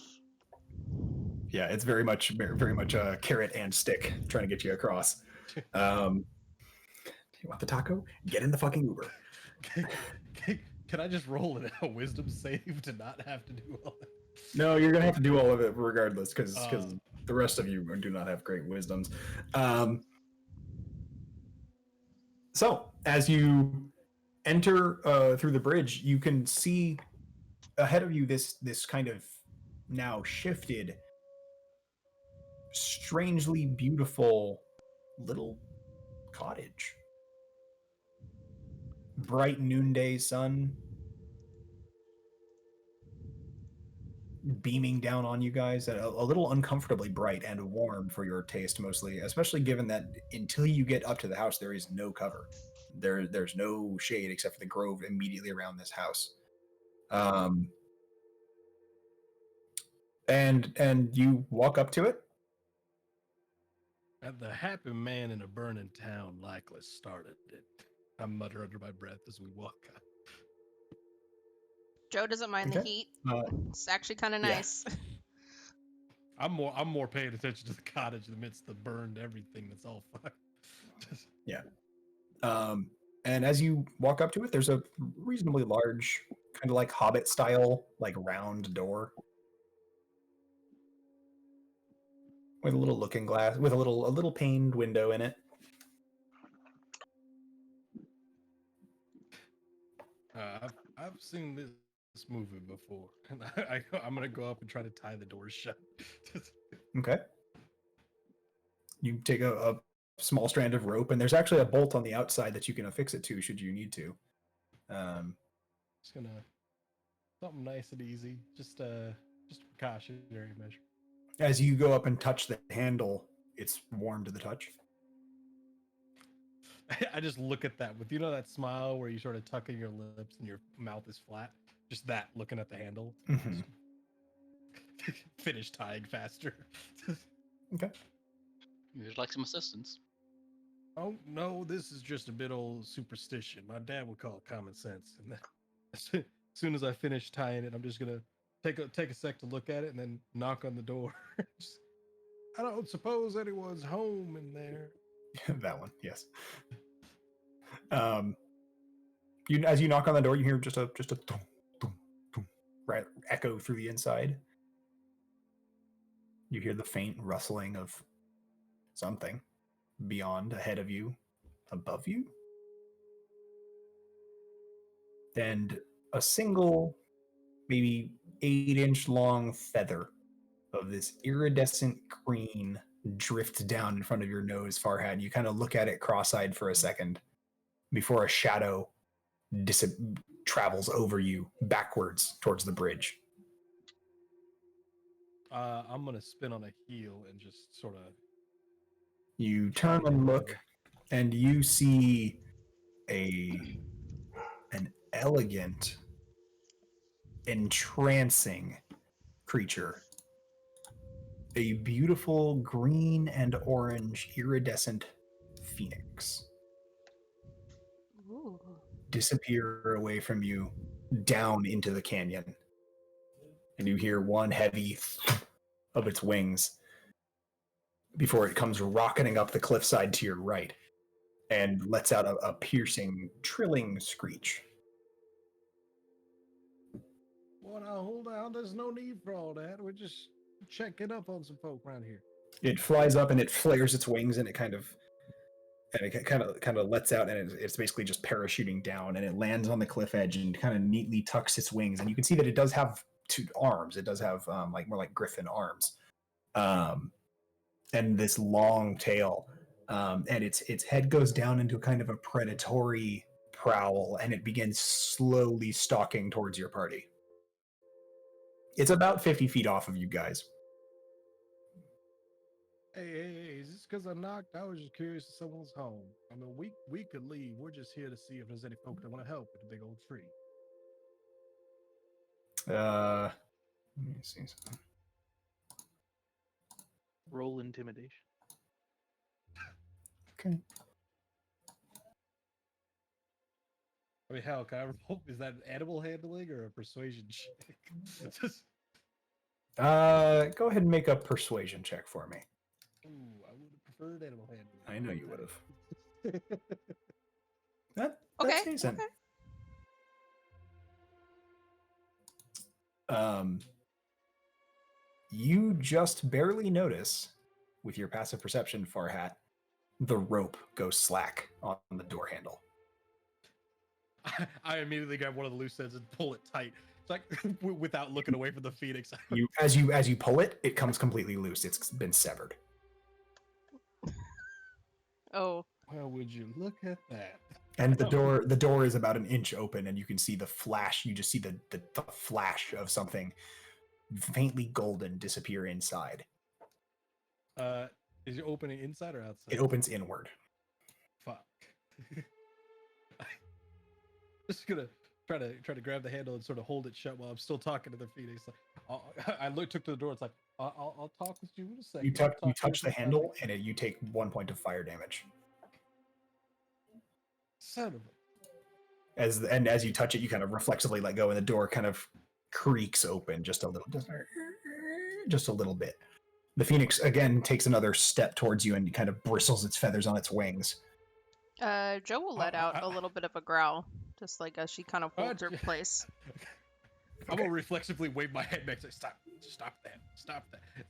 It's very much a carrot and stick trying to get you across. You want the taco? Get in the fucking Uber. Can I just roll a wisdom save to not have to do all that? No, you're gonna have to do all of it regardless, because Oh. the rest of you do not have great wisdoms. So as you enter through the bridge, you can see ahead of you, this kind of now shifted, strangely beautiful little cottage. Bright noonday sun beaming down on you guys, a little uncomfortably bright and warm for your taste, mostly, especially given that until you get up to the house, there is no cover. There's no shade except for the grove immediately around this house. And you walk up to it. And the happy man in a burning town likely started it. I mutter under my breath as we walk out. Joe doesn't mind the Okay. heat. Uh, It's actually kind of yeah. nice. I'm more paying attention to the cottage amidst the burned everything that's all fine. And as you walk up to it, there's a reasonably large, kind of like Hobbit style, like round door with a little looking glass, with a little paned window in it. I've seen this movie before, and I'm gonna go up and try to tie the door shut. Okay. You take a small strand of rope, and there's actually a bolt on the outside that you can affix it to should you need to. Just gonna something nice and easy, just a precautionary measure. As you go up and touch the handle, it's warm to the touch. I just look at that with that smile where you sort of tuck in your lips and your mouth is flat. Just that looking at the handle. Mhm. Finish tying faster. You'd like some assistance. Oh no, this is just a bit old superstition. My dad would call it common sense. And then, as soon as I finish tying it, I'm just gonna take a sec to look at it and then knock on the door. I don't suppose anyone's home in there. That one, yes. As you knock on the door, you hear just a thum, thum, thum, right echo through the inside. You hear the faint rustling of something beyond, ahead of you, above you, and a single, maybe 8-inch long feather of this iridescent green drifts down in front of your nose, Farhad, and you kind of look at it cross-eyed for a second before a shadow travels over you backwards towards the bridge. I'm gonna spin on a heel and just sort of. You turn and look, and you see an elegant, entrancing creature. A beautiful green and orange iridescent phoenix Ooh. disappear away from you down into the canyon. And you hear one heavy of its wings before it comes rocketing up the cliffside to your right and lets out a piercing, trilling screech. Well, now hold on. There's no need for all that. We're just checking up on some folk around here. It flies up and it flares its wings, and it kind of lets out, and it's basically just parachuting down, and it lands on the cliff edge and kind of neatly tucks its wings. And you can see that it does have 2 arms. It does have more like griffin arms, and this long tail, and its head goes down into kind of a predatory prowl, and it begins slowly stalking towards your party. It's about 50 feet off of you guys. Hey, is this because I knocked? I was just curious if someone's home. I mean, we could leave. We're just here to see if there's any folk that want to help with the big old tree. Let me see something. Roll intimidation. Okay. I mean, hell, can I roll? Is that animal handling or a persuasion check? Just, Go ahead and make a persuasion check for me. ooh, I would have preferred animal handling. I know you would have. have. That's Okay. decent. Okay. You just barely notice, with your passive perception, Farhat, the rope goes slack on the door handle. I immediately grab one of the loose ends and pull it tight. It's like without looking away from the phoenix. As you pull it, it comes completely loose. It's been severed. Oh, Well, would you look at that? And the door is about an inch open, and you can see the flash. You just see the flash of something faintly golden disappear inside. Is it opening inside or outside? It opens inward. Fuck. Just gonna try to grab the handle and sort of hold it shut while I'm still talking to the phoenix. Like, took to the door. It's like I'll talk with you in a second. You touch the handle, and you take 1 point of fire damage. Son of a. As you touch it, you kind of reflexively let go, and the door kind of creaks open just a little bit. The phoenix again takes another step towards you and kind of bristles its feathers on its wings. Joe will let out a little bit of a growl, just like as she kind of holds her place. I'm gonna reflexively wave my head back and say, stop that. It's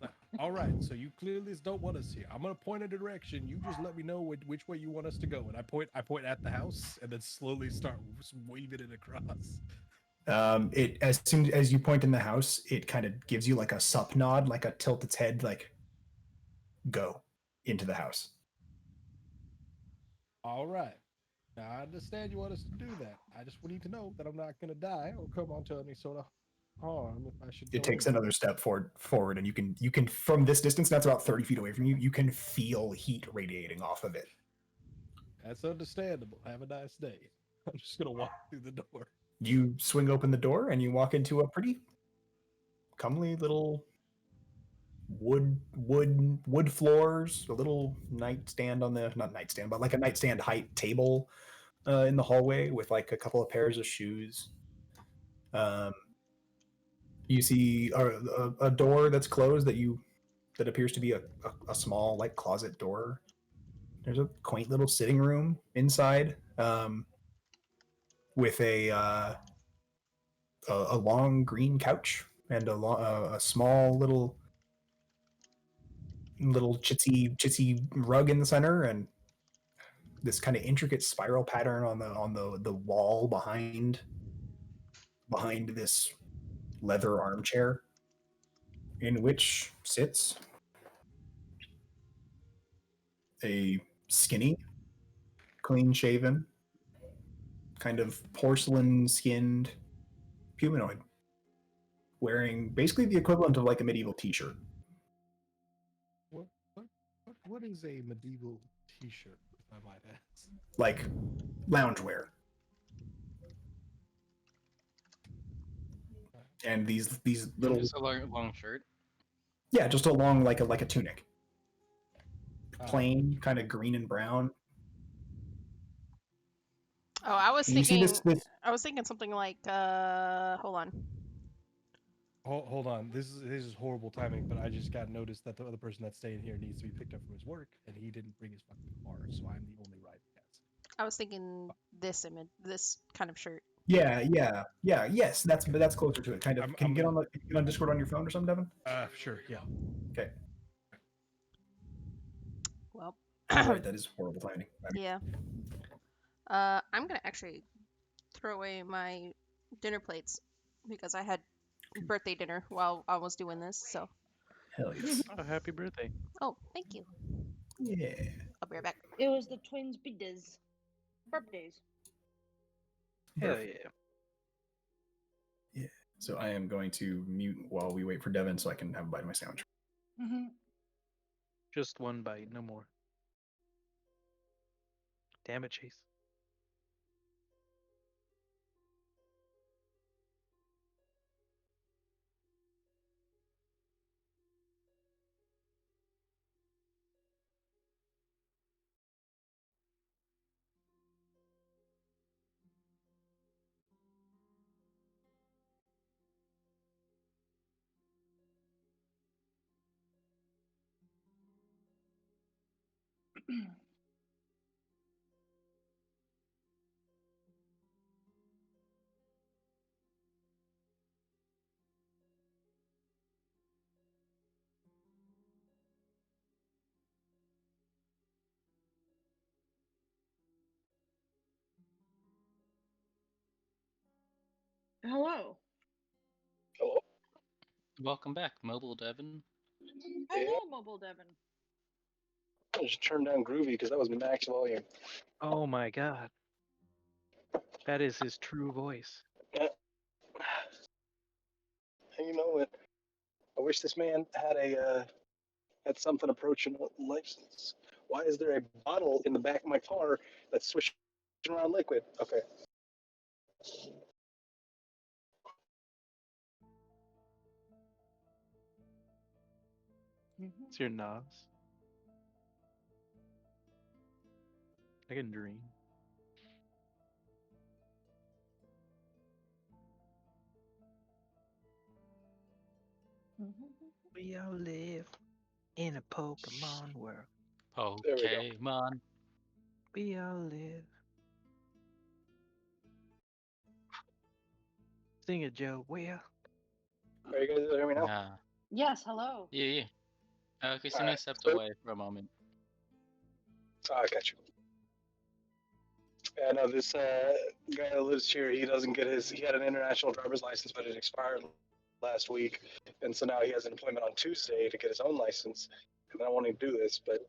like, all right, so you clearly don't want us here. I'm gonna point a direction. You just let me know which way you want us to go. And I point at the house and then slowly start waving it across. It as soon as you point in the house, it kind of gives you like a sup nod, like a tilt its head, like go into the house. All right. Now I understand you want us to do that. I just need to know that I'm not gonna die or come onto any sort of harm if I should. It takes another step forward, and you can from this distance, that's about 30 feet away from you. You can feel heat radiating off of it. That's understandable. Have a nice day. I'm just gonna walk through the door. You swing open the door, and you walk into a pretty comely little wood floors, a little nightstand on the not nightstand, but like a nightstand height table in the hallway with like a couple of pairs of shoes. You see a door that's closed that appears to be a small like closet door. There's a quaint little sitting room inside with a long green couch and a small little chitsy rug in the center, and this kind of intricate spiral pattern on the wall behind this leather armchair, in which sits a skinny, clean-shaven, kind of porcelain-skinned humanoid, wearing basically the equivalent of like a medieval t-shirt. What is a medieval t-shirt, if I might ask? Like loungewear. And these little Just a long shirt. yeah, just a long like a tunic. Plain, kind of green and brown. Oh, I was And you see thinking. this I was thinking something like. Hold on. Hold on. This is horrible timing, but I just got noticed that the other person that's staying here needs to be picked up from his work, and he didn't bring his fucking car, so I'm the only right guess. I was thinking this image, this kind of shirt. yes, that's closer to it. Kind of. Can you get on Discord on your phone or something, Devin? Sure, yeah. Okay. Well. Right, that is horrible timing. Yeah. I'm gonna actually throw away my dinner plates because I had birthday dinner while I was doing this. So. Hell yes. Oh, happy birthday. Oh, thank you. Yeah. I'll be right back. It was the twins' birthdays. Hell yeah. So I am going to mute while we wait for Devin so I can have a bite of my sandwich. Mm-hmm. Just one bite, no more. Damn it, Chase. Hello. Welcome back, Mobile Devon. Hello, Mobile Devon. I just turned down Groovy because that was max volume. Oh my god. That is his true voice. Yeah. And you know what? I wish this man had something approaching a license. Why is there a bottle in the back of my car that's swishing around liquid? Okay. It's your Nas. I can dream. We all live in a Pokemon world. There we go. Pokemon. We all live. Sing it, Joe. Where? Are you guys able to hear me now? Nah. Yes, hello. Yeah. Christina Alright, stepped so- away for a moment. Oh, I got you. Yeah, no, this guy that lives here, he doesn't get he had an international driver's license, but it expired last week. And so now he has an appointment on Tuesday to get his own license. And I want him to do this, but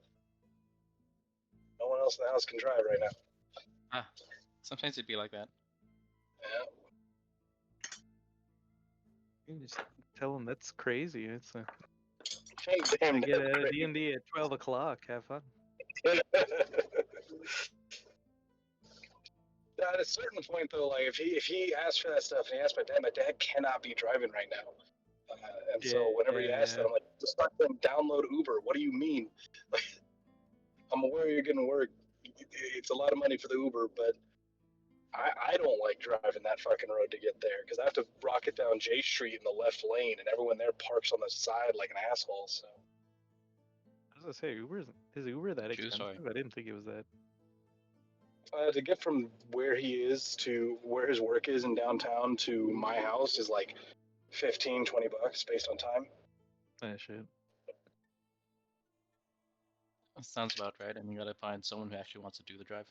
no one else in the house can drive right now. Sometimes it'd be like that. Yeah. You can just tell him that's crazy. It's a Damn, I get that's a great. D&D at 12 o'clock. Have fun. At a certain point, though, like if he asks for that stuff and he asks my dad cannot be driving right now. And so whenever he asks that, I'm like, just start them download Uber. What do you mean? Like, I'm aware you're getting work. It's a lot of money for the Uber, but I don't like driving that fucking road to get there because I have to rocket down J Street in the left lane, and everyone there parks on the side like an asshole. So I was gonna say, is Uber that True expensive? story. I didn't think it was that. to get from where he is to where his work is in downtown to my house is like $15-20 based on time. Shit. That sounds about right. And you gotta find someone who actually wants to do the drive.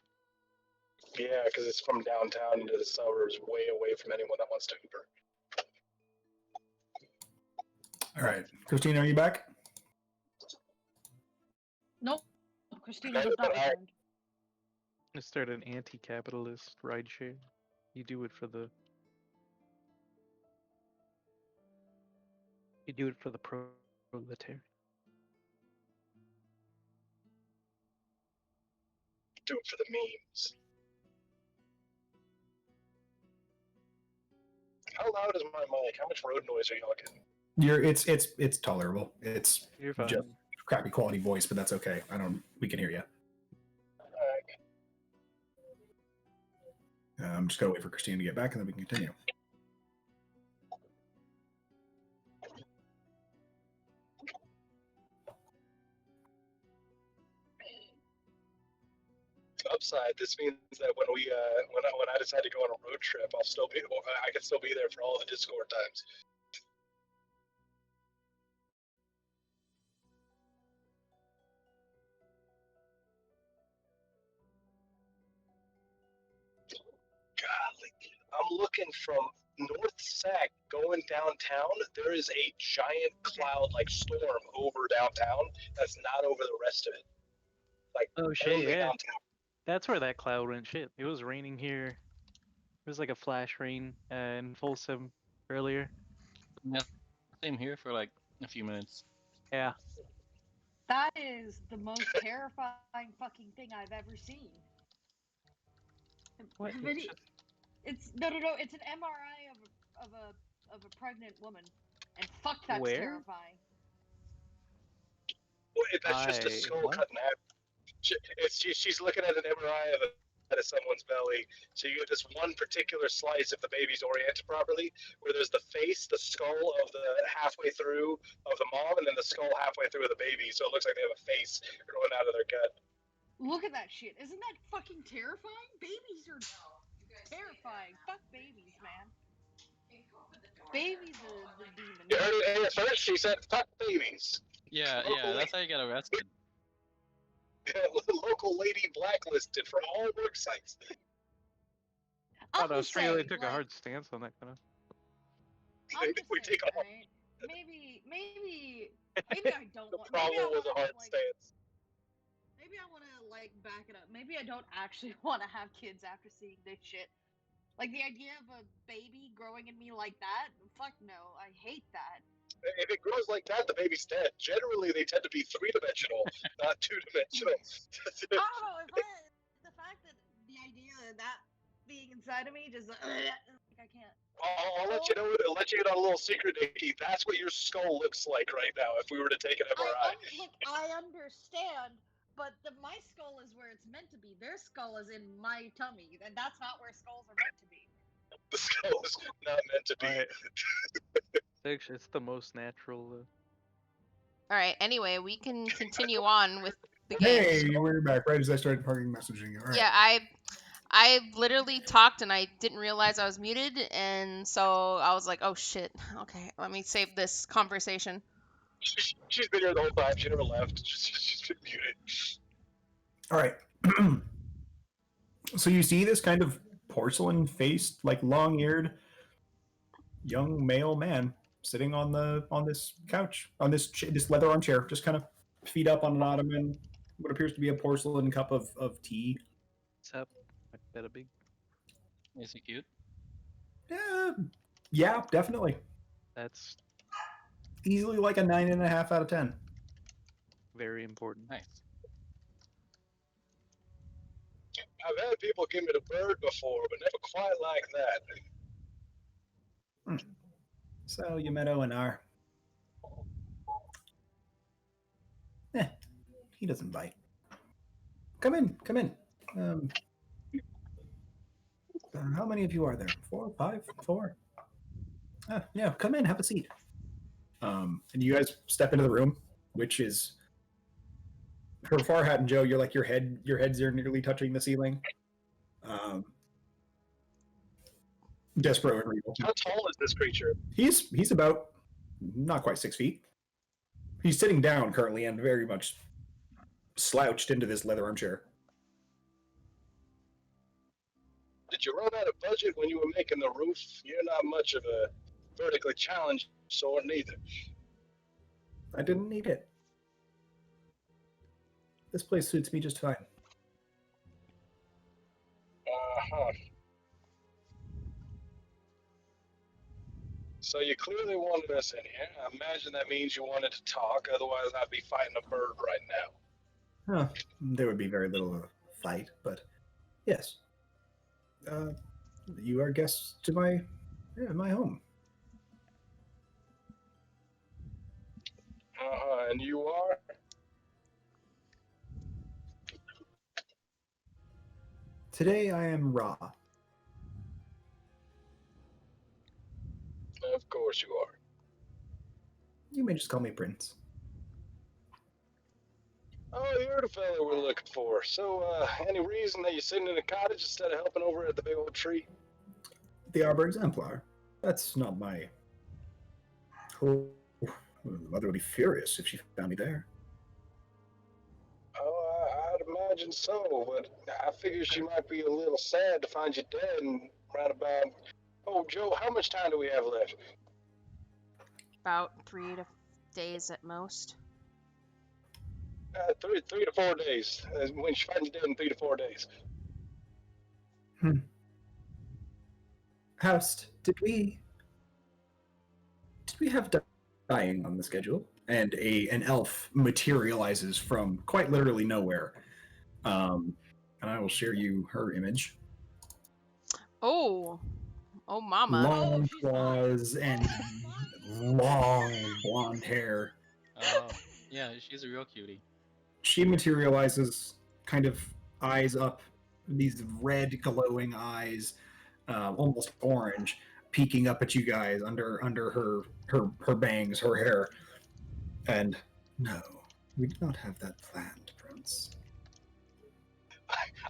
Yeah, because it's from downtown into the suburbs, way away from anyone that wants to Uber. All right, Christina, are you back? Nope. Christina does not return. Let's start an anti-capitalist rideshare. You do it for the. You do it for the proletariat. Do it for the memes. How loud is my mic? How much road noise are y'all getting? It's tolerable. It's You're fine. just crappy quality voice, but that's okay. We can hear you. I'm just gonna wait for Christina to get back, and then we can continue. Upside, this means that when I decide to go on a road trip, I can still be there for all the Discord times. Golly, I'm looking from North Sac going downtown. There is a giant cloud-like storm over downtown that's not over the rest of it. Like Oh shit! only Yeah, downtown. that's where that cloud went. Shit, it was raining here. It was like a flash rain in Folsom earlier. Yeah, same here for like a few minutes. Yeah. That is the most terrifying fucking thing I've ever seen. What? The video- It's no. It's an MRI of a pregnant woman, and fuck, that's Where? terrifying. Wait, that's just a skull What? cut in half. She's looking at an MRI of someone's belly. So you get this one particular slice if the baby's oriented properly, where there's the face, the skull of the halfway through of the mom, and then the skull halfway through of the baby. So it looks like they have a face growing out of their gut. Look at that shit. Isn't that fucking terrifying? Babies are terrifying. Fuck babies, man. Babies are the demon. You heard it here first. She said, "Fuck babies." Yeah, that's how you get arrested. Local lady blacklisted from all work sites. I'm thought just Australia saying, took a like, hard stance on that kind of. I'm just We saying, take all. right? maybe I don't The want. Maybe I problem was want a hard to like. stance. Maybe I want to like back it up. Maybe I don't actually want to have kids after seeing this shit. Like the idea of a baby growing in me like that? Fuck no, I hate that. If it grows like that, the baby's dead. Generally, they tend to be three-dimensional, not two-dimensional. I don't know if the fact that the idea of that being inside of me just like I can't. I'll let you know. I'll let you in on a little secret, Nikki. That's what your skull looks like right now. If we were to take an MRI, Look, I understand, but my skull is where it's meant to be. Their skull is in my tummy, and that's not where skulls are meant to be. the skull is not meant to be. Right. Actually, it's the most natural. All right. Anyway, we can continue on with the game. Hey, we're back right as I started parking messaging you. All right. Yeah, I literally talked and I didn't realize I was muted, and so I was like, oh shit. Okay, let me save this conversation. She's been here the whole time. She never left. She's been muted. All right. So you see this kind of porcelain-faced, like long-eared, young male man sitting on this couch, on this leather armchair, just kind of feet up on an ottoman, what appears to be a porcelain cup of tea. What's up? Better big. Is he cute? Yeah, definitely. That's Easily like a 9.5 out of 10. very important. Nice. I've had people give me the bird before, but never quite like that. So you met Owenar. He doesn't bite. Come in. How many of you are there? 4, 5, 4? Yeah, come in, have a seat. And you guys step into the room, which is for Farhat and Joe. You're like your heads are nearly touching the ceiling. Despero and Regal. How tall is this creature? He's about not quite 6 feet. He's sitting down currently and very much slouched into this leather armchair. Did you run out of budget when you were making the roof? You're not much of a vertically challenged sort neither. I didn't need it. This place suits me just fine. Uh-huh. So you clearly wanted us in here. I imagine that means you wanted to talk, otherwise I'd be fighting a bird right now. Huh. There would be very little of a fight, but yes. You are guests to my home. Uh-huh, and you are? Today I am Ra. Of course you are. You may just call me Prince. Oh, you're the fella we're looking for. So, any reason that you're sitting in a cottage instead of helping over at the big old tree? The Arbor Exemplar. That's not my... Oh, the mother would be furious if she found me there. Oh, I'd imagine so, but I figure she might be a little sad to find you dead and right about... Oh, Joe, how much time do we have left? About 3 days at most. 3 to 4 days. When she finds you dead in 3 to 4 days. Houst, did we have dying on the schedule? And an elf materializes from quite literally nowhere. And I will share you her image. Oh, mama. Long claws and long blonde hair. Oh, yeah, she's a real cutie. She materializes, kind of eyes up, these red glowing eyes, almost orange, peeking up at you guys under her bangs, her hair. And no, we did not have that planned, Prince.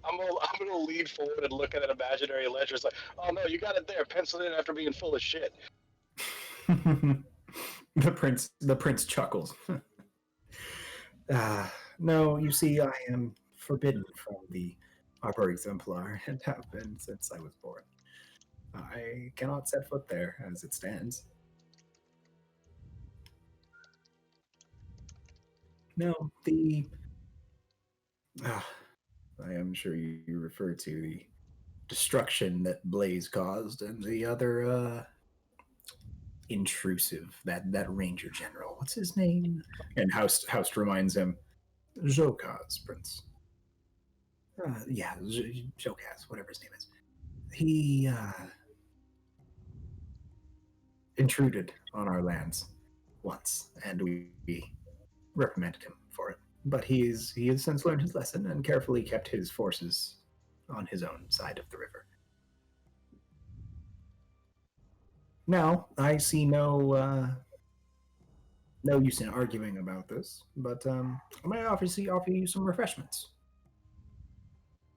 I'm gonna lean forward and look at an imaginary ledger. It's like, oh no, you got it there, penciled in after being full of shit. The prince chuckles. No, you see, I am forbidden from the Arbor Exemplar and have been since I was born. I cannot set foot there as it stands. No, the. Ah, I am sure you refer to the destruction that Blaze caused, and the other intrusive, that Ranger General. What's his name? And Houst reminds him, Zhokaz, Prince. Yeah, Zhokaz, whatever his name is. He intruded on our lands once, and we reprimanded him for it. But he has since learned his lesson and carefully kept his forces on his own side of the river. Now, I see no use in arguing about this, but I might obviously offer you some refreshments.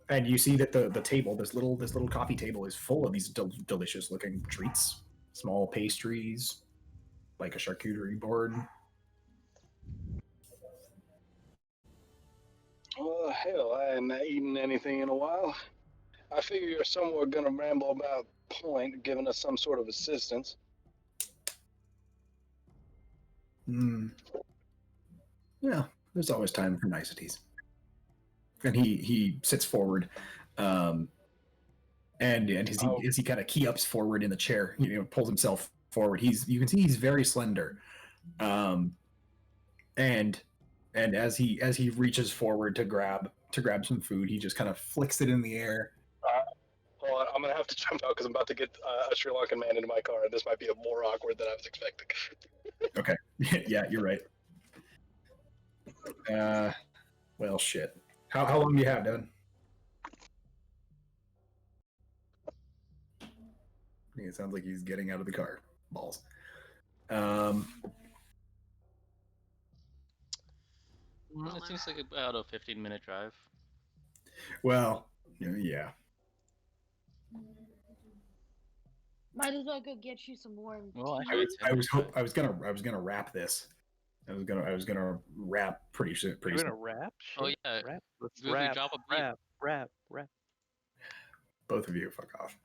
And you see that the table, this little coffee table, is full of these delicious looking treats, small pastries, like a charcuterie board. Well, hell, I hadn't eaten anything in a while. I figure you're somewhat gonna ramble about Point, giving us some sort of assistance. Yeah, there's always time for niceties. And he sits forward, and as he kind of key ups forward in the chair, pulls himself forward. You can see he's very slender, and as he reaches forward to grab some food, he just kind of flicks it in the air. Hold on, I'm gonna have to jump out because I'm about to get a Sri Lankan man into my car, and this might be more awkward than I was expecting. Okay, yeah, you're right. Well, shit. How long do you have, Devin? It sounds like he's getting out of the car. Balls. It seems like about a 15-minute drive. Well, yeah. Might as well go get you some more. Well, tea. I was gonna wrap this. I was gonna wrap pretty soon. You're gonna rap? Oh, Shit, yeah. Rap. Let's We rap. drop a beat. Rap. Both of you, fuck off.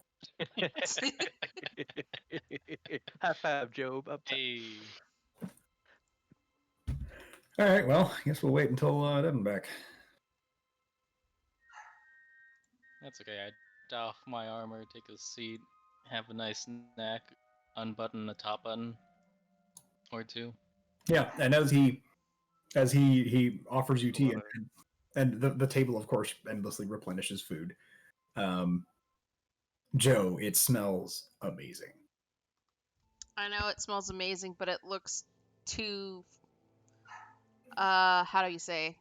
High five, Job. Up top. Hey. All right. Well, I guess we'll wait until Devin back. That's okay. I doff my armor, take a seat, have a nice snack, unbutton the top button or two. Yeah, and as he offers you tea, and the table, of course, endlessly replenishes food. Joe, it smells amazing. I know it smells amazing, but it looks too how do you say?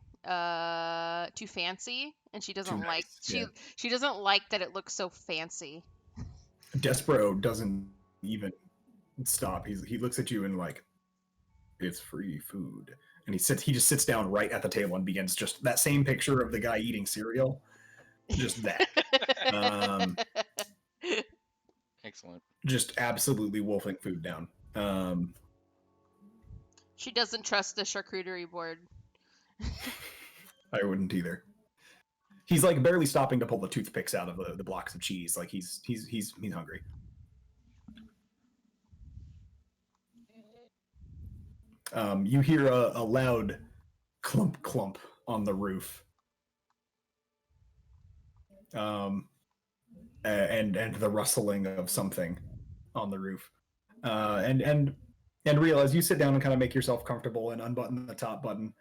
Too fancy, and she doesn't Too like nice, she doesn't like that it looks so fancy. Despero doesn't even stop. He looks at you and like, it's free food. And he just sits down right at the table and begins just that same picture of the guy eating cereal. Just that. Excellent. Just absolutely wolfing food down. She doesn't trust the charcuterie board. I wouldn't either. He's like barely stopping to pull the toothpicks out of the blocks of cheese. Like he's hungry. You hear a loud clump clump on the roof. And the rustling of something on the roof. And Real, as you sit down and kind of make yourself comfortable and unbutton the top button,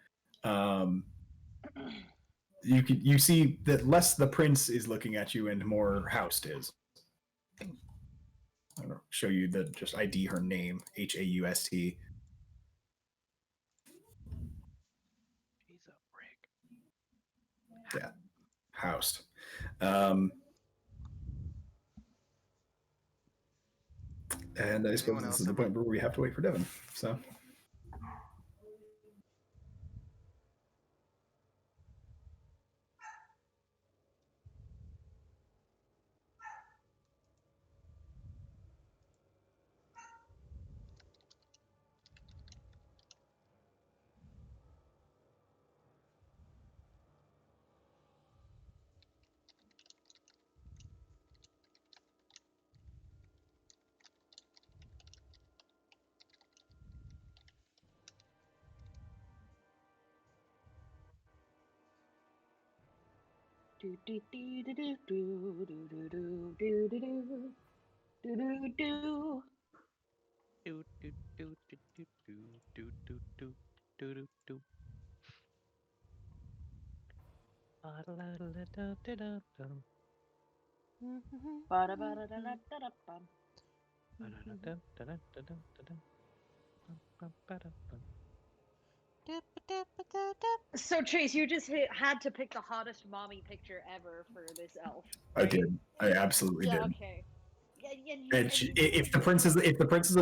you see that less the prince is looking at you and more Houst is. I'll show you just ID her name, Haust. He's a brick. Yeah, Houst. And I suppose this is the point where we have to wait for Devin. So. Do do do do do do do do do do do do do do. Do do do do do do do do do do do. Ba-da-da-da-da-da-da-dum. Ba-da-ba-da-da-da-da-da-bum. Ba-da-da-da-da-da-da-dum. Bum-bum-ba-da-bum. So Chase, you just had to pick the hottest mommy picture ever for this elf. I right? did. I absolutely Yeah. did. Okay. Yeah. And if the prince is a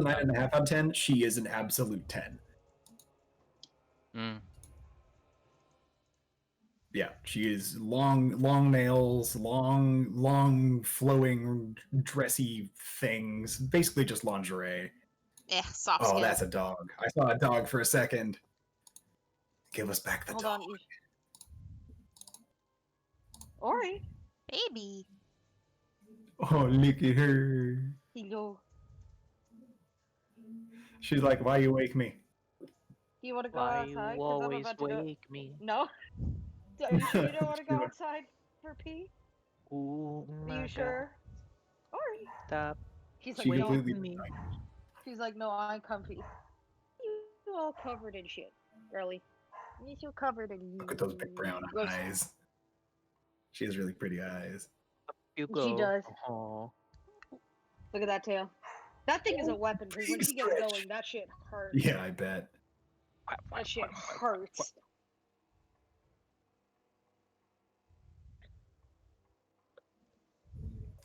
9.5 out of 10, she is an absolute 10. Mm. Yeah, she is long nails, long flowing dressy things, basically just lingerie. Soft Oh, skin. that's a dog. I saw a dog for a second. Give us back the Hold dog. on. Ori. Baby. Oh, look at her. Hello. She's like, why you wake me? Do you want to go Why outside? you 'Cause I'm always about to go. wake me? No. Are you sure you don't want to go outside for pee? Ooh, Are my you God. sure? Ori. Stop. She's like, She no. completely. me. She's like, no, I'm comfy. You all covered in shit, girly. You're so covered in. Look at those big brown gross. eyes. She has really pretty eyes. You She go. does. Oh. Look at that tail. That thing is a weapon because when Big she gets stretch. going, that shit hurts. Yeah, I bet. That shit hurts.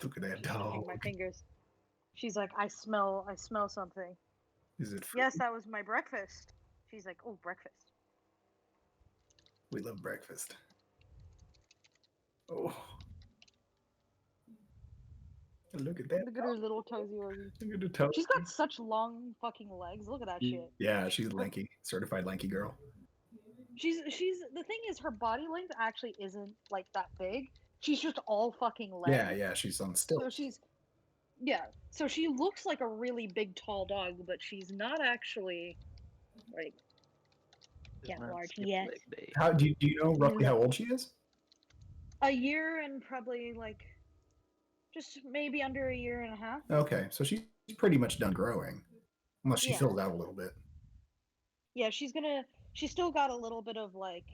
Look at that She's licking dog. my fingers. She's like, I smell something. Is it fruit? Yes, that was my breakfast. She's like, oh, breakfast. We love breakfast. Oh. Look at that. Look at her little toesy orgy. Look at her toes. She's got such long fucking legs. Look at that shit. Yeah, she's lanky. Certified lanky girl. She's the thing is her body length actually isn't like that big. She's just all fucking legs. Yeah, she's on still. So so she looks like a really big tall dog, but she's not actually like Does Can't not large skip yet. leg day. How do you know roughly how old she is? a year and probably like just maybe under a year and a half. Okay, so she's pretty much done growing, unless she Yeah. fills out a little bit. Yeah, she's still got a little bit of like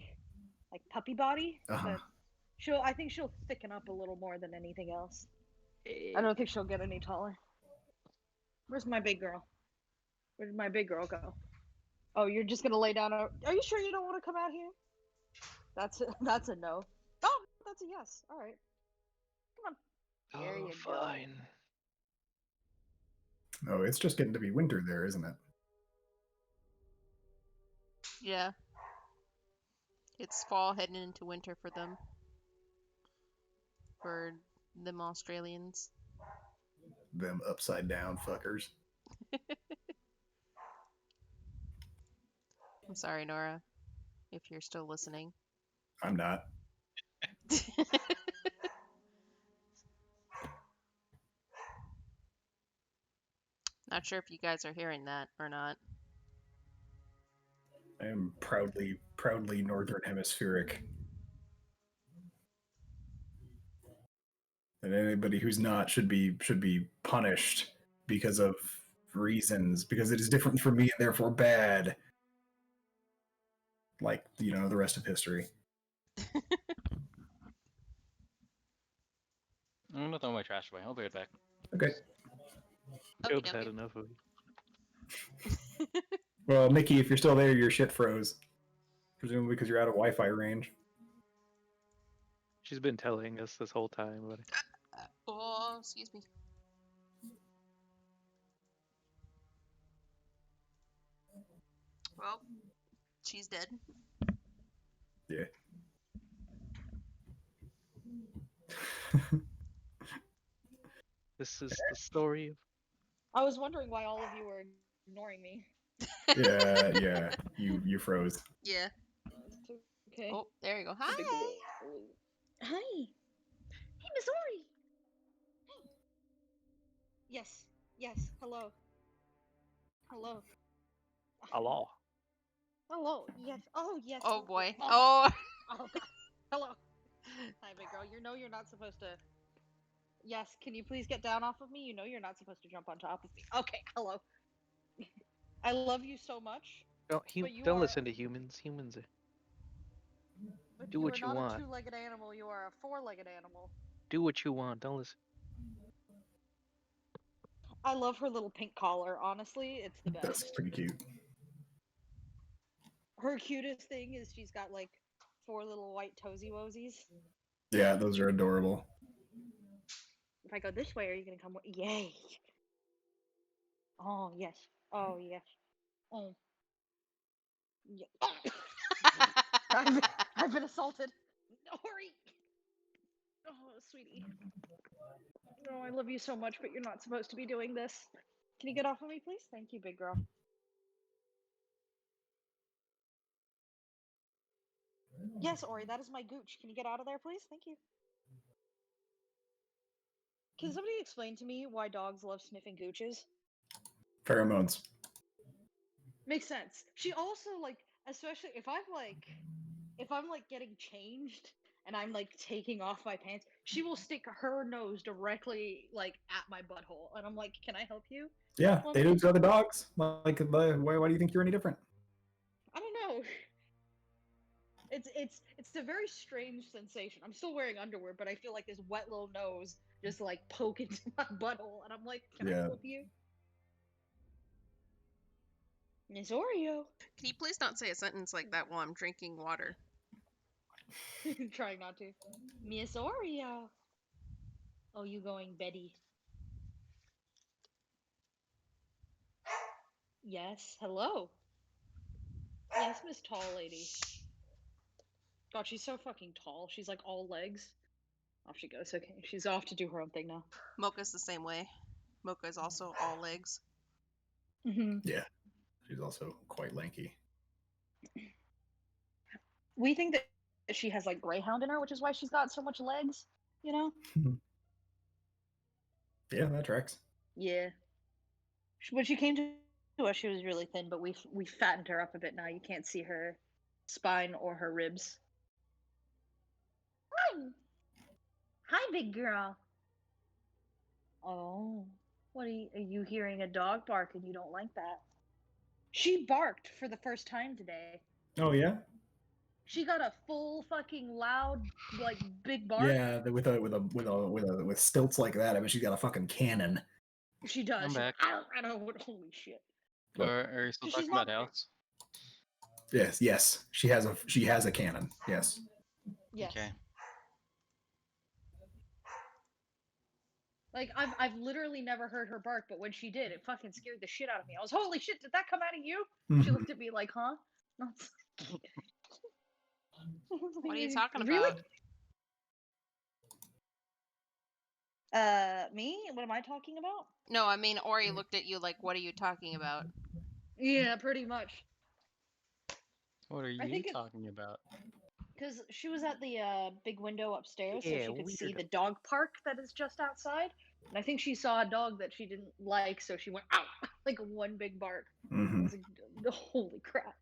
puppy body, Uh-huh. but I think she'll thicken up a little more than anything else. I don't think she'll get any taller. Where's my big girl? Where did my big girl go? Oh, you're just gonna lay down. Are you sure you don't want to come out here? That's a no. Oh, that's a yes. All right. Come on. There you go. Fine. Oh, it's just getting to be winter there, isn't it? Yeah. It's fall heading into winter for them. For them Australians. Them upside down fuckers. I'm sorry, Nora, if you're still listening. I'm not. Not sure if you guys are hearing that or not. I am proudly northern hemispheric. And anybody who's not should be punished because of reasons, because it is different from me and therefore bad. Like, the rest of history. I'm gonna throw my trash away. I'll be right back. Okay. Job's Okey-dokey. had enough of it. Well, Nikki, if you're still there, your shit froze. Presumably because you're out of Wi-Fi range. She's been telling us this whole time, but Oh, excuse me. Well, she's dead. Yeah. this is the story of I was wondering why all of you were ignoring me. Yeah. You froze. Yeah. Okay. Oh, there you go. Hi. Hi. Hey, Miss Ori. Hey. Yes. Hello. Allah. Hello. Yes. Oh, yes. Oh boy. Oh. Oh. Oh, God. Hello. Hi, big girl. You know you're not supposed to. Yes, can you please get down off of me? You know you're not supposed to jump on top of me. Okay, hello. I love you so much, but you Don't are. listen to humans. Humans But do you what are you not want. a two-legged animal. You are a four-legged animal. Do what you want. Don't listen. I love her little pink collar. Honestly, it's the That's best. pretty cute. Her cutest thing is she's got like 4 little white toesy woesies. Yeah, those are adorable. If I go this way, are you gonna come? Yay! Oh yes. Oh yes. Oh. Yeah. I've been assaulted. Hurry! Oh, sweetie. Oh, I love you so much, but you're not supposed to be doing this. Can you get off of me, please? Thank you, big girl. Yes, Ori, that is my gooch. Can you get out of there, please? Thank you. Can somebody explain to me why dogs love sniffing gooches? Pheromones. Makes sense. She also like, especially if I'm like getting changed and I'm like taking off my pants, she will stick her nose directly like at my butthole, and I'm like, "Can I help you?" Yeah, they do Woman? to other dogs. Like, why do you think you're any different? I don't know. It's a very strange sensation. I'm still wearing underwear, but I feel like this wet little nose just like poke into my butthole, and I'm like, "Can I Yeah. help you?" Miss Oreo. Can you please not say a sentence like that while I'm drinking water? Trying not to. Miss Oreo. Oh, you going, Betty? Yes. Hello. Yes, Miss Tall Lady. God, she's so fucking tall. She's like all legs. Off she goes. Okay, she's off to do her own thing now. Mocha's the same way. Mocha is also all legs. Mm-hmm. Yeah, she's also quite lanky. We think that she has like greyhound in her, which is why she's got so much legs. You know? Yeah, that tracks. Yeah. When she came to us, she was really thin, but we fattened her up a bit now. You can't see her spine or her ribs. Hi. Hi, big girl. Oh, what are you hearing a dog bark and you don't like that? She barked for the first time today. Oh yeah. She got a full fucking loud, like big bark. Yeah, with stilts like that, I mean, she's got a fucking cannon. She does. I'm She's back. like, I don't know what. Holy shit. What? Are you still She's talking about not- Alex? Yes. She has a cannon. Yes. Yes. Okay. Like I've literally never heard her bark, but when she did, it fucking scared the shit out of me. I was, holy shit, did that come out of you? She looked at me like, huh? What are you talking about? Really? Me? What am I talking about? No, I mean Ori looked at you like, "What are you talking about?" Yeah, pretty much. What are I you think talking about? Because she was at the big window upstairs, so Yeah, she could see weird. the dog park that is just outside. And I think she saw a dog that she didn't like, so she went out like one big bark. I was like, holy crap!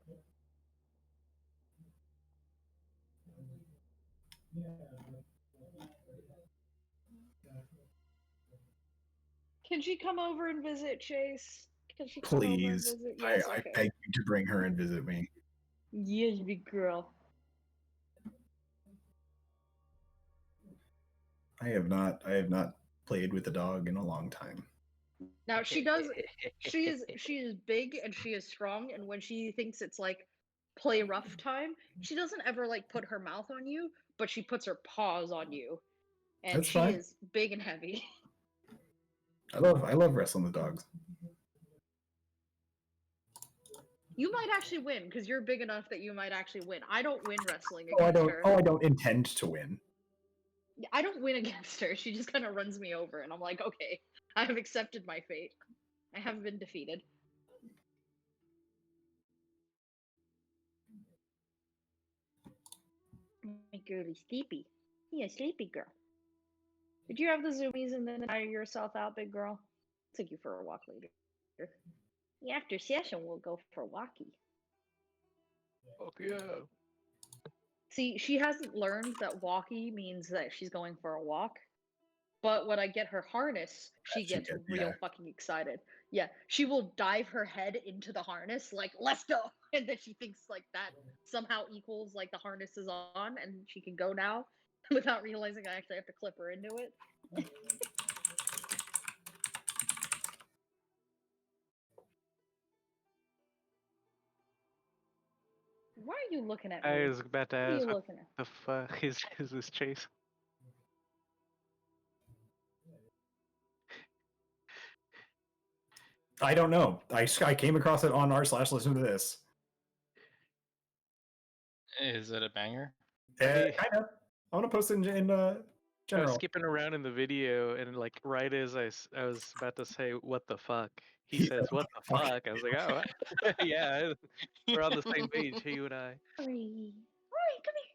Can she come over and visit, Chase? Can she come over and Please, visit? Yes, I okay. beg you to bring her and visit me. Yes, big girl. I have not played with a dog in a long time. Now she does. She is big and she is strong, and when she thinks it's like play rough time, she doesn't ever like put her mouth on you, but she puts her paws on you, and That's she fine. is big and heavy. I love wrestling with dogs. You might actually win because you're big enough that you might actually win. I don't win wrestling Oh, against her. I don't intend to win. I don't win against her. She just kind of runs me over, and I'm like, okay, I have accepted my fate. I have been defeated. My girly sleepy. Yeah, sleepy girl. Did you have the zoomies and then tire yourself out, big girl? Take you for a walk later. After session, we'll go for a walkie. Fuck yeah. See, she hasn't learned that walkie means that she's going for a walk. But when I get her harness, she She gets did, real yeah. fucking excited. Yeah, she will dive her head into the harness, like, let's go. And then she thinks like that somehow equals like the harness is on and she can go now without realizing I actually have to clip her into it. Why are you looking at I me? was about to What are you ask what looking at? the fuck is this chase? I don't know. I came across it on r/listen to this. Is it a banger? Kind of. I want to post it in I was general. skipping around in the video, and like right as I was about to say what the fuck, he He- says what the fuck. fuck. I was like, oh yeah, we're on the same page, you and I. Ori, Ori, come here.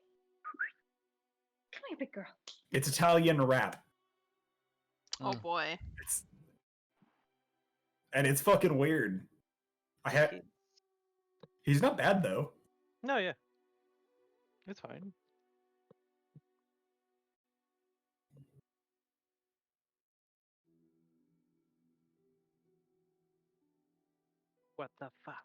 Come here, big girl. It's Italian rap. Oh Mm. boy. It's fucking weird. He's not bad though. No, yeah, it's fine. What the fuck?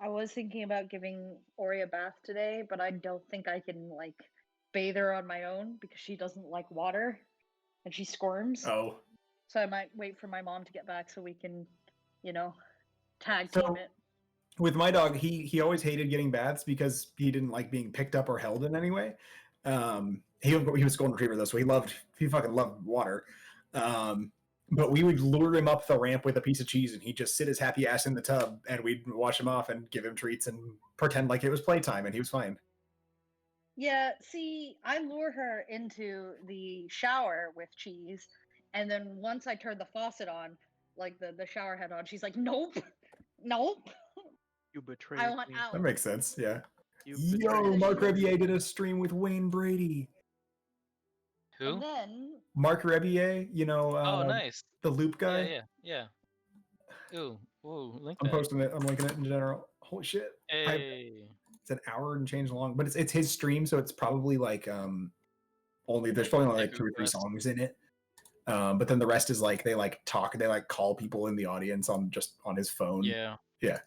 I was thinking about giving Ori a bath today, but I don't think I can like bathe her on my own because she doesn't like water and she squirms. Oh. So I might wait for my mom to get back so we can, tag So- team it. With my dog, he always hated getting baths because he didn't like being picked up or held in any way. He was a golden retriever though, so he fucking loved water. But we would lure him up the ramp with a piece of cheese, and he'd just sit his happy ass in the tub, and we'd wash him off and give him treats and pretend like it was playtime, and he was fine. Yeah, see, I lure her into the shower with cheese, and then once I turn the faucet on, like the shower head on, she's like, nope, nope, You betrayed I want me. out. That makes sense. Yeah. You Yo, betrayed Mark me. Rebier did a stream with Wayne Brady. Who? And then, Mark Rebier, Oh, nice. the loop guy. Yeah. Ooh, link I'm that. posting it. I'm linking it in general. Holy shit. Hey. It's an hour and change long, but it's his stream, so it's probably like there's probably only like Like 2 or 3 request. songs in it. But then the rest is like they like talk, they like call people in the audience on his phone. Yeah. Yeah.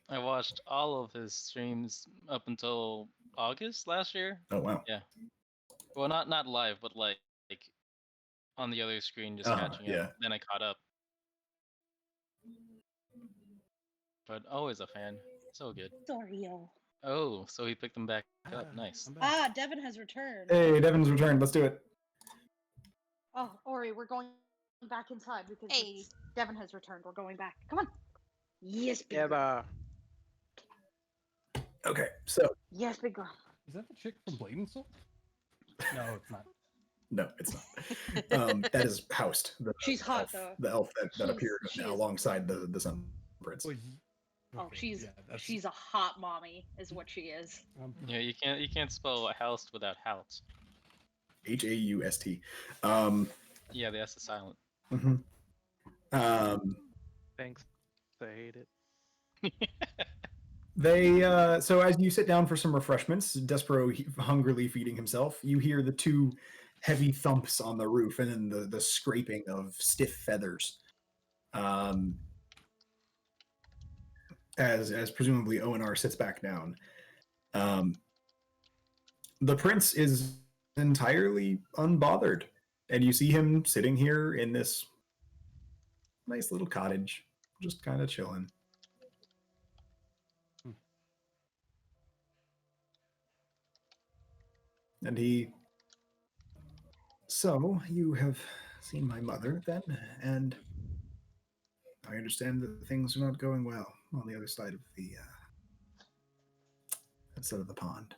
I watched all of his streams up until August last year. Oh wow. Well, not live, but like on the other screen, just catching yeah. up. Then I caught up. But always a fan. So good. Dorio. Oh, so he picked them back up. Nice. I'm back. Ah, Devin has returned. Hey, Devin's returned. Let's do it. Oh, Ori, we're going back inside because Hey. Devin has returned. We're going back. Come on. Yes, big Yeah, girl. Okay, so Yes, big girl. Is that the chick from Blade and Soul? No, it's not. no, it's not. That is Houst. She's hot, elf, though. The elf that She's- appeared she is- alongside the Sun Prince. Well, Oh, okay, she's yeah, that's- she's a hot mommy, is what she is. Yeah, you can't spell house without house. Haust. Yeah, the S is silent. Mhm. Thanks. I hate it. They so as you sit down for some refreshments, Despero hungrily feeding himself, you hear the 2 heavy thumps on the roof and then the scraping of stiff feathers. As presumably Onar sits back down. The prince is entirely unbothered, and you see him sitting here in this nice little cottage, just kind of chilling. And so you have seen my mother then, and I understand that things are not going well on the other side of the pond.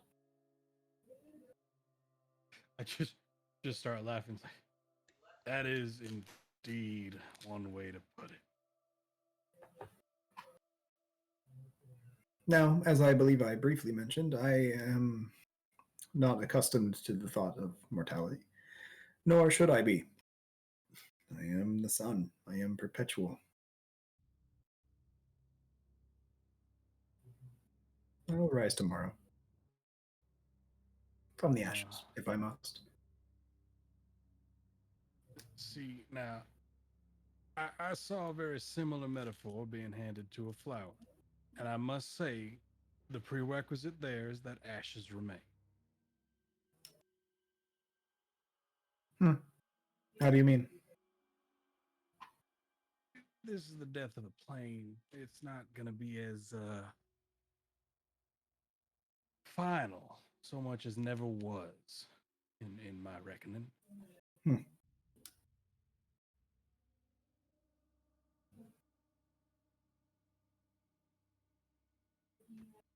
I just start laughing. It's like, that is indeed one way to put it. Now, as I believe I briefly mentioned, I am not accustomed to the thought of mortality. Nor should I be. I am the sun. I am perpetual. I will rise tomorrow. From the ashes, if I must. See, now, I saw a very similar metaphor being handed to a flower. And I must say, the prerequisite there is that ashes remain. How do you mean? This is the death of a plane. It's not going to be as final so much as never was, in my reckoning.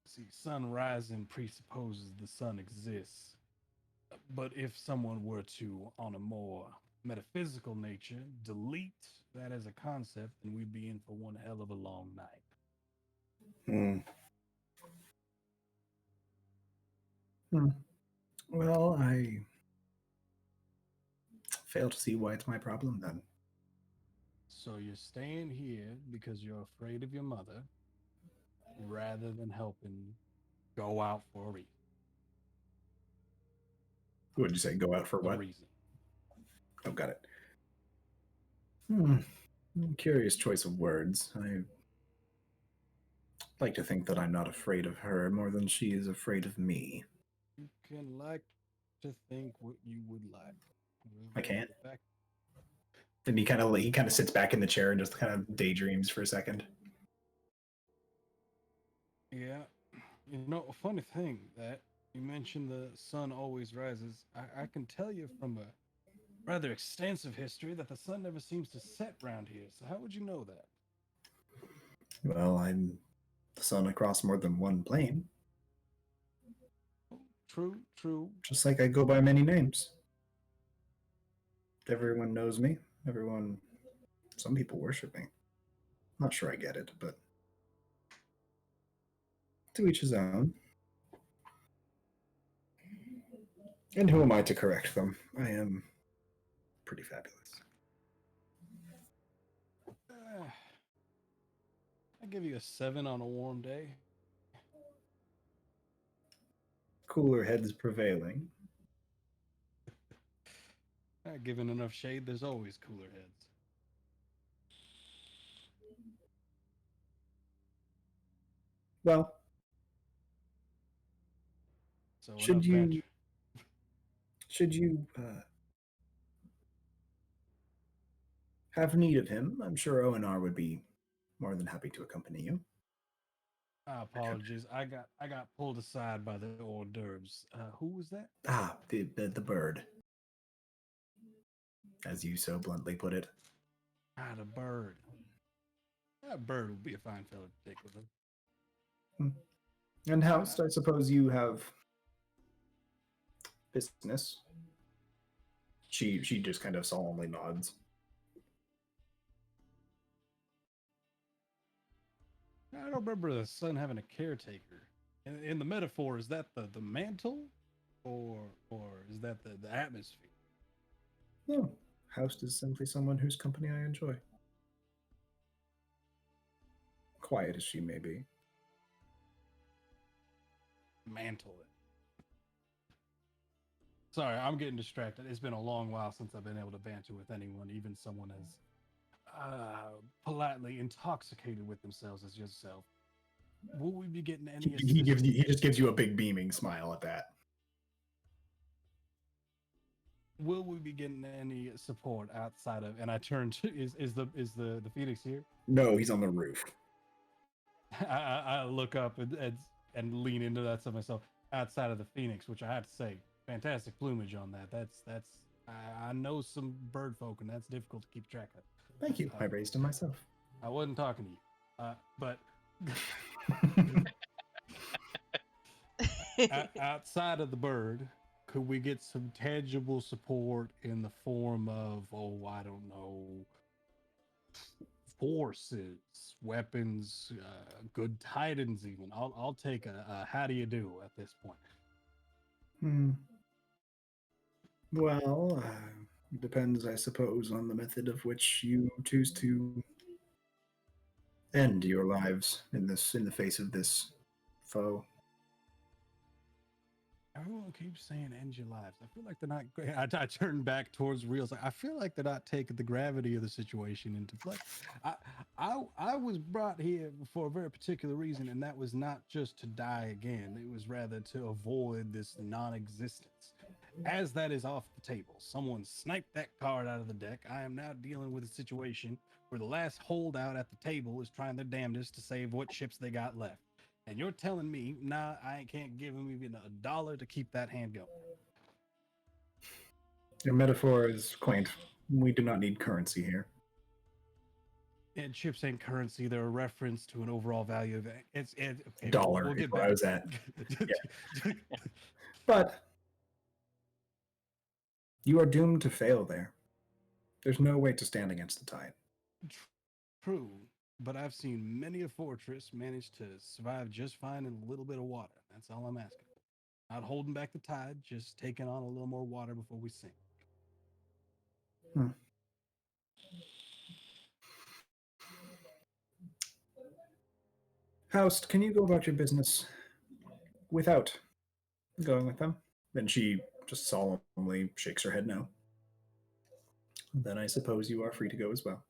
See, sun rising presupposes the sun exists. But if someone were to, on a more metaphysical nature, delete that as a concept, then we'd be in for one hell of a long night. Well, I fail to see why it's my problem then. So you're staying here because you're afraid of your mother, rather than helping go out for a reason. What did you say? Go out for what? Reason. Oh, got it. Curious choice of words. I like to think that I'm not afraid of her more than she is afraid of me. You can like to think what you would like. I can't. Then he kind of sits back in the chair and just kind of daydreams for a second. Yeah, you know, a funny thing that you mentioned the sun always rises. I can tell you from a rather extensive history that the sun never seems to set round here. So how would you know that? Well, I'm the sun across more than one plane. True. Just like I go by many names. Everyone knows me. Some people worship me. Not sure I get it, but to each his own. And who am I to correct them? I am pretty fabulous. I give you a 7 on a warm day. Cooler heads prevailing. Given enough shade, there's always cooler heads. Well, so should you have need of him, I'm sure Onar would be more than happy to accompany you. Apologies, I got pulled aside by the hors d'oeuvres. Who was that? The bird, as you so bluntly put it. The bird. That bird would be a fine fellow to take with him. And House, I suppose you have business. She just kind of solemnly nods. I don't remember the sun having a caretaker. In the metaphor, is that the mantle, or is that the atmosphere? No, House is simply someone whose company I enjoy. Quiet as she may be. Mantle it. Sorry, I'm getting distracted. It's been a long while since I've been able to banter with anyone, even someone as politely intoxicated with themselves as yourself. Will we be getting any assistance? He just gives you a big beaming smile at that. Will we be getting any support outside of? And I turn to is the Phoenix here? No, he's on the roof. I look up and lean into that to myself. Outside of the Phoenix, which I have to say, fantastic plumage on that. That's I know some bird folk, and that's difficult to keep track of. Thank you. I raised him myself. I wasn't talking to you, but outside of the bird, could we get some tangible support in the form of, I don't know, forces, weapons, good tidings even? I'll take a how do you do at this point. Hmm. Well, it depends, I suppose, on the method of which you choose to end your lives in the face of this foe. Everyone keeps saying end your lives. I feel like they're not. I turn back towards reels. I feel like they're not taking the gravity of the situation into play. I was brought here for a very particular reason, and that was not just to die again. It was rather to avoid this non-existence. As that is off the table, someone sniped that card out of the deck. I am now dealing with a situation where the last holdout at the table is trying their damnedest to save what chips they got left. And you're telling me, nah, I can't give him even $1 to keep that hand going. Your metaphor is quaint. We do not need currency here. And chips ain't currency; they're a reference to an overall value of it. Okay, Dollar We'll is get where I back. was at. But you are doomed to fail there. There's no way to stand against the tide. True, but I've seen many a fortress manage to survive just fine in a little bit of water. That's all I'm asking. Not holding back the tide, just taking on a little more water before we sink. Faust, can you go about your business without going with them? Then she just solemnly shakes her head no. Then I suppose you are free to go as well.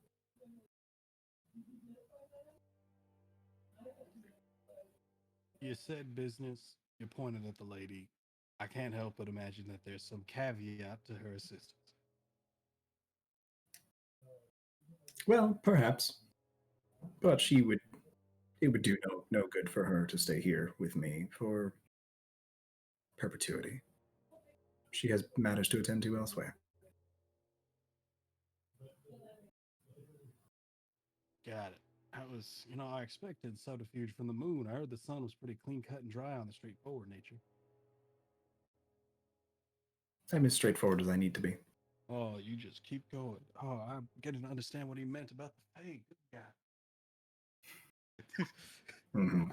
You said business, you pointed at the lady. I can't help but imagine that there's some caveat to her assistance. Well, perhaps. But it would do no good for her to stay here with me for perpetuity. She has matters to attend to elsewhere. Got it. I expected subterfuge from the moon. I heard the sun was pretty clean cut and dry on the straightforward nature. I'm as straightforward as I need to be. Oh, you just keep going. Oh, I'm getting to understand what he meant about the fake. Good God. Mm-hmm.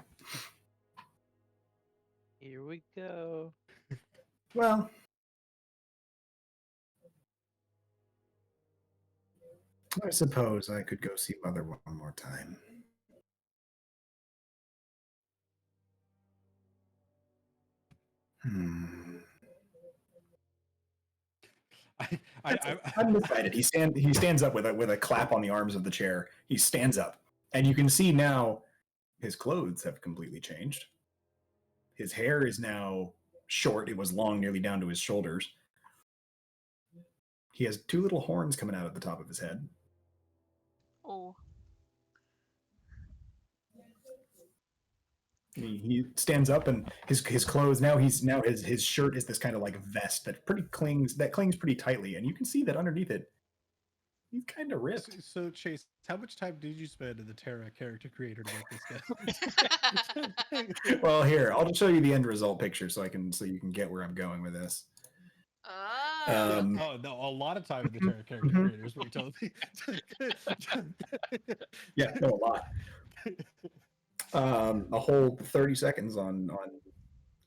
Here we go. Well, I suppose I could go see Mother one more time. I'm decided. He stands up with a clap on the arms of the chair. He stands up, and you can see now his clothes have completely changed. His hair is now short. It was long, nearly down to his shoulders. He has two little horns coming out of the top of his head. Oh. He stands up, and his clothes now his shirt is this kind of like vest that clings pretty tightly, and you can see that underneath it he's kind of ripped. So Chase, how much time did you spend in the Terra character creator to make this guy? Well, here, I'll just show you the end result picture so you can get where I'm going with this. Oh. Oh no, a lot of time in the Terra character creator is what you told me. Yeah, no, a lot. A whole 30 seconds on.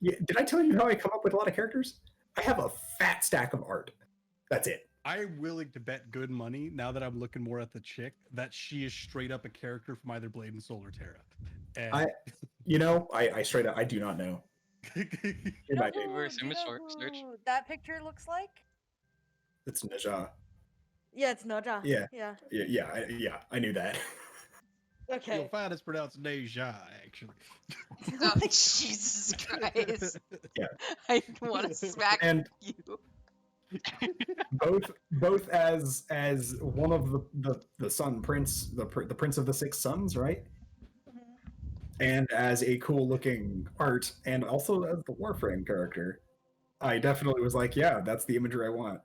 Yeah, did I tell you how I come up with a lot of characters? I have a fat stack of art. That's it. I'm willing to bet good money now that I'm looking more at the chick that she is straight up a character from either Blade and Soul or Terra. And I straight up I do not know. It might be. Reverse image search. That picture looks like? It's Naja. Yeah, it's Naja. Yeah. Yeah. I knew that. Okay. You'll find it's pronounced Neja, actually. Oh, Jesus Christ. Yeah. I want to smack And you. both as one of the Sun Prince, the Prince of the Six Suns, right? And as a cool looking art, and also as the Warframe character, I definitely was like, yeah, that's the imagery I want.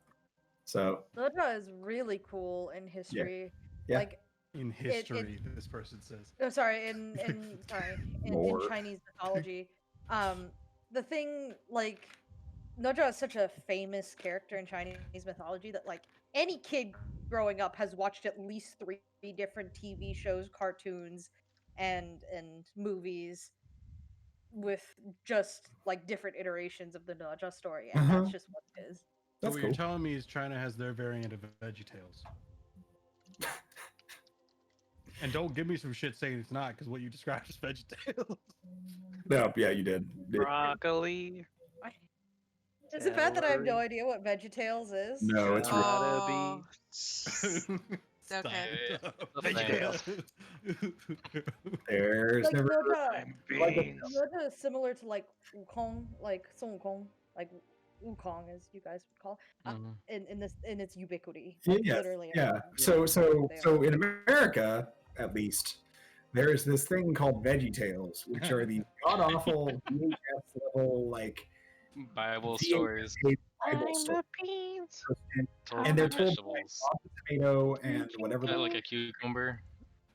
So Naja is really cool in history. Yeah. Like In history, this person says. oh, sorry, in Chinese mythology. The thing, like, Naja is such a famous character in Chinese mythology that, like, any kid growing up has watched at least 3 different TV shows, cartoons, and movies with just like different iterations of the Naja story, and Uh-huh. that's just what it is. So That's what cool. you're telling me is China has their variant of VeggieTales. And don't give me some shit saying it's not, because what you described as VeggieTales. No, yeah, you did. Broccoli. Is it bad that I have no Celery. idea what VeggieTales is? No, it's Gotta Oh, be. Stop. okay. VeggieTales. there's Like never. Beans. Naja is similar to like Wukong, like Sun Wukong, like Wukong as you guys would call, Mhm. in its ubiquity. Like, Yes, literally. yeah. everywhere. So in America, at least, there is this thing called VeggieTales, which are these god awful VHS level like Bible VHS stories. Bible stories. beans. And they're Or told by vegetables. a tomato and whatever Like a cucumber.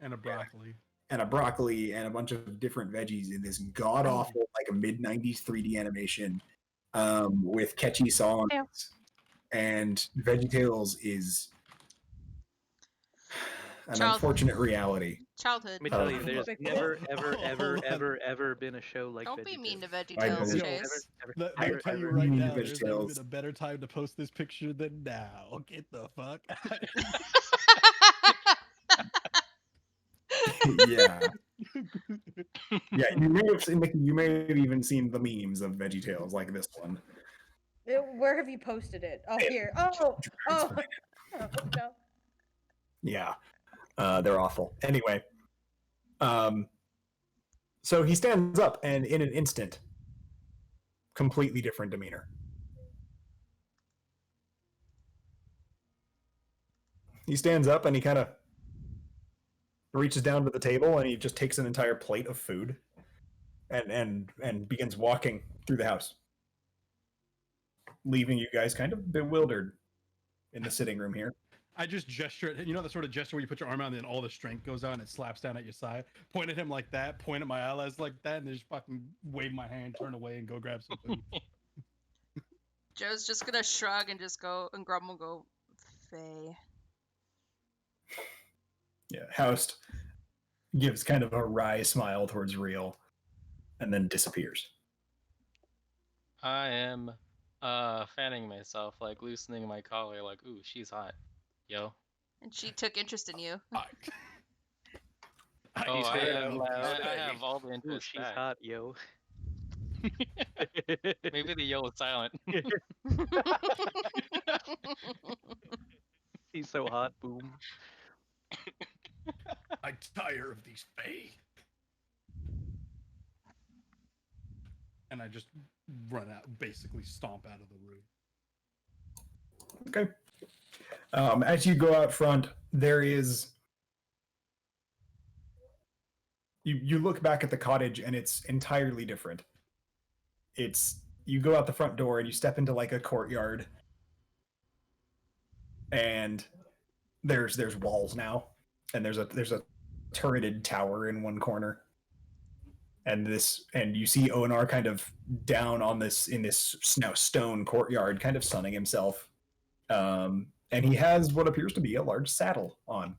And a broccoli. and a broccoli and a bunch of different veggies in this god awful like a mid 90s 3D animation with catchy songs. And VeggieTales is an Child- unfortunate reality. Oh. Childhood. Let me tell you, Oh. there's never, ever, ever, Hold on. ever been a show like Don't be mean to VeggieTales. I VeggieTales, know. Chase. Let I- me tell you I right mean now, there's never VeggieTales. been a better time to post this picture than now. Get the fuck out. Yeah. Yeah, you may have even seen the memes of VeggieTales like this one. Where have you posted it? Oh, here. Oh. Oh no. Yeah. They're awful. Anyway. So he stands up and in an instant, completely different demeanor. He stands up and he kind of reaches down to the table and he just takes an entire plate of food and begins walking through the house, leaving you guys kind of bewildered in the sitting room here. I just gesture at, you know, the sort of gesture where you put your arm out and then all the strength goes out and it slaps down at your side. Point at him like that, point at my allies like that, and then just fucking wave my hand, turn away, and go grab some food. Joe's just gonna shrug and just go and grumble, go, Faye. Yeah, Houst gives kind of a wry smile towards Real and then disappears. I am fanning myself, like loosening my collar, like, ooh, she's hot. Yo. And she took interest in you. Oh, He's I heard have, out loud. I have all the Ooh, interest she's back. hot, yo. Maybe the yo is silent. He's so hot, boom. I tire of these Fae. And I just run out, basically stomp out of the room. Okay. As you go out front, there is. You look back at the cottage and it's entirely different. You go out the front door and you step into like a courtyard, and there's walls now, and there's a turreted tower in one corner, and you see Onar kind of down on this stone courtyard, kind of sunning himself, and he has what appears to be a large saddle on.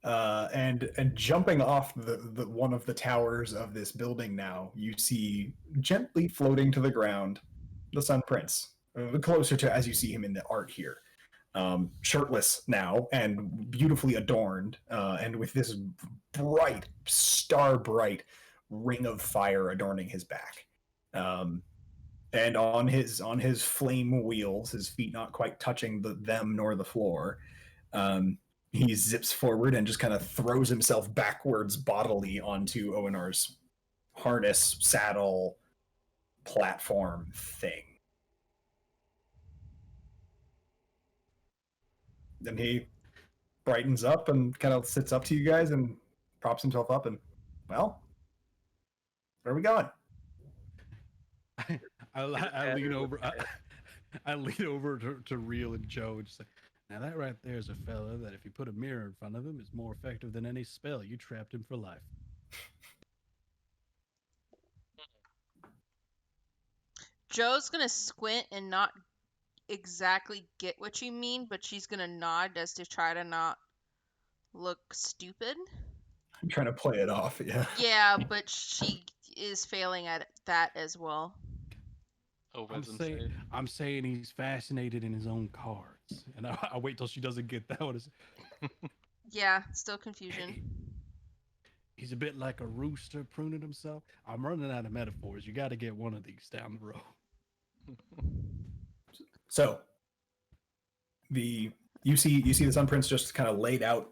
And jumping off the one of the towers of this building now, you see gently floating to the ground the Sun Prince, closer to as you see him in the art here, shirtless now and beautifully adorned, and with this bright, star bright ring of fire adorning his back, and on his flame wheels, his feet not quite touching them nor the floor. He zips forward and just kind of throws himself backwards bodily onto Onar's harness, saddle, platform thing. Then he brightens up and kind of sits up to you guys and props himself up and, well, where are we going? I lean over. I lean over to Real and Joe and just say, now that right there is a fella that if you put a mirror in front of him is more effective than any spell. You trapped him for life. Joe's gonna squint and not exactly get what you mean, but she's gonna nod as to try to not look stupid. I'm trying to play it off. Yeah. Yeah, but she is failing at that as well. Oh, I'm that's saying, insane. I'm saying he's fascinated in his own cards, and I wait till she doesn't get that one. Yeah, still confusion. Hey, he's a bit like a rooster pruning himself. I'm running out of metaphors. You got to get one of these down the road. So you see the Sun Prince just kind of laid out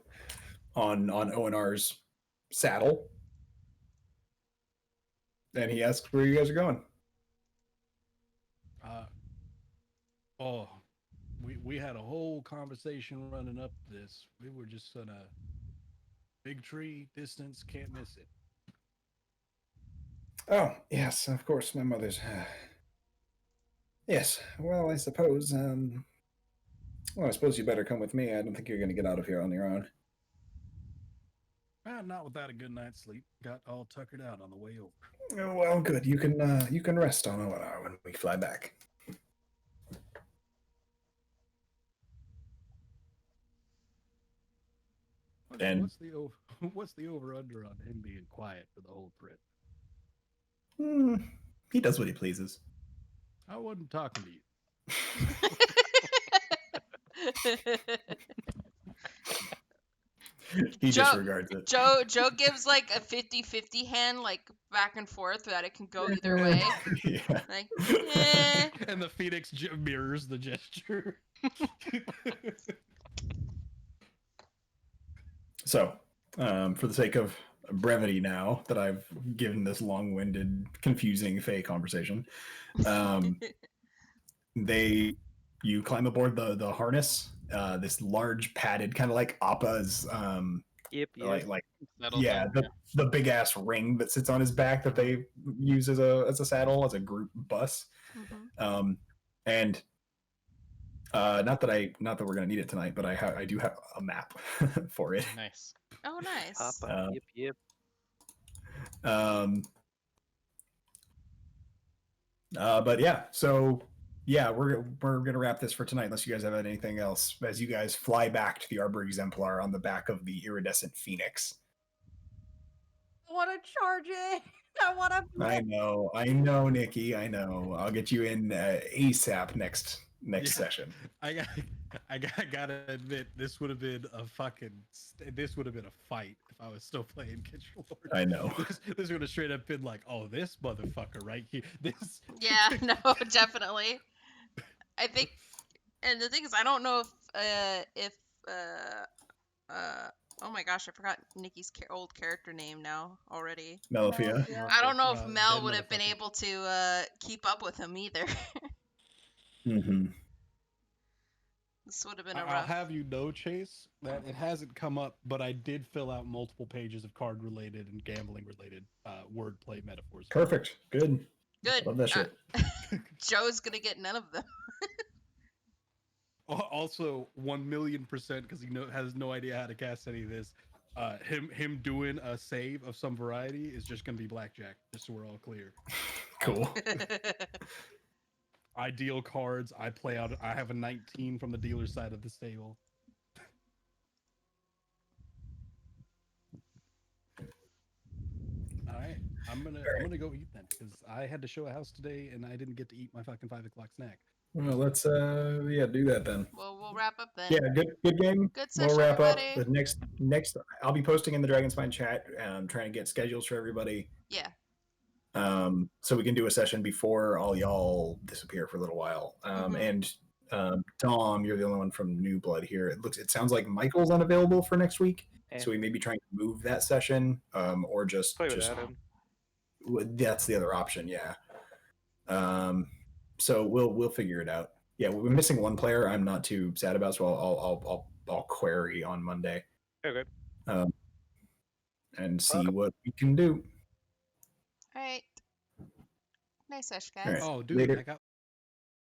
on ONR's saddle, and he asks where you guys are going. Oh, we had a whole conversation running up this. We were just on a big tree, distance, can't miss it. Oh yes, of course, my mother's. Yes, well, I suppose. Well, I suppose you better come with me. I don't think you're going to get out of here on your own. Not without a good night's sleep. Got all tuckered out on the way over. Oh, well, good. You can rest on ONR when we fly back. And- What's the over under on him being quiet for the whole trip? He does what he pleases. I wasn't talking to you. He Joe- disregards it. Joe gives like a 50-50 hand, like back and forth, that it can go either way. Yeah. Like, eh. And the Phoenix mirrors the gesture. So, for the sake of brevity now that I've given this long-winded, confusing Fae conversation, you climb aboard the harness, this large padded, kind of like Appa's, Yep. like That'll yeah, do. the big ass ring that sits on his back that they use as a saddle, as a group bus. Mhm. And not that we're gonna need it tonight, but I do have a map for it. Nice. Oh, nice. Papa. Yep. But yeah, so yeah, we're gonna wrap this for tonight, unless you guys have anything else. As you guys fly back to the Arbor Exemplar on the back of the iridescent Phoenix. I want to charge it. I want to. I know, Nikki. I know. I'll get you in ASAP next Yeah. session. I gotta admit, this would have been a fight if I was still playing Kitchen Lord. I know. This would have straight up been like, oh, this motherfucker right here. This. Yeah, no, definitely. I think, and the thing is, I don't know if oh my gosh, I forgot Nikki's old character name now already. Melifia. Yeah. I don't know if Mel dead would have been motherfucker. able to keep up with him either. Mm-hmm. This would have been a I'll rough. have you know, Chase, that it hasn't come up, but I did fill out multiple pages of card-related and gambling-related wordplay metaphors. Perfect. Good. Good. Love that shit. Joe's gonna get none of them. Also, 1,000,000%, because he has no idea how to cast any of this. Him doing a save of some variety is just gonna be blackjack. Just so we're all clear. Cool. I deal cards. I play out. I have a 19 from the dealer's side of the table. All right, I'm gonna go eat then because I had to show a house today and I didn't get to eat my fucking 5 o'clock snack. Well, let's do that then. Well, we'll wrap up then. Yeah, good game. Good session, We'll wrap up. everybody. The next I'll be posting in the Dragon Spine chat, trying to get schedules for everybody. Yeah. So we can do a session before all y'all disappear for a little while. And Dom, you're the only one from New Blood here. It sounds like Michael's unavailable for next week. Eh. So we may be trying to move that session, or just Play without him. that's the other option. Yeah. So we'll figure it out. Yeah, we're missing one player. I'm not too sad about, so I'll query on Monday. Okay. And see what we can do. All right. Nice sesh, guys. All right. Oh, dude, Later. I got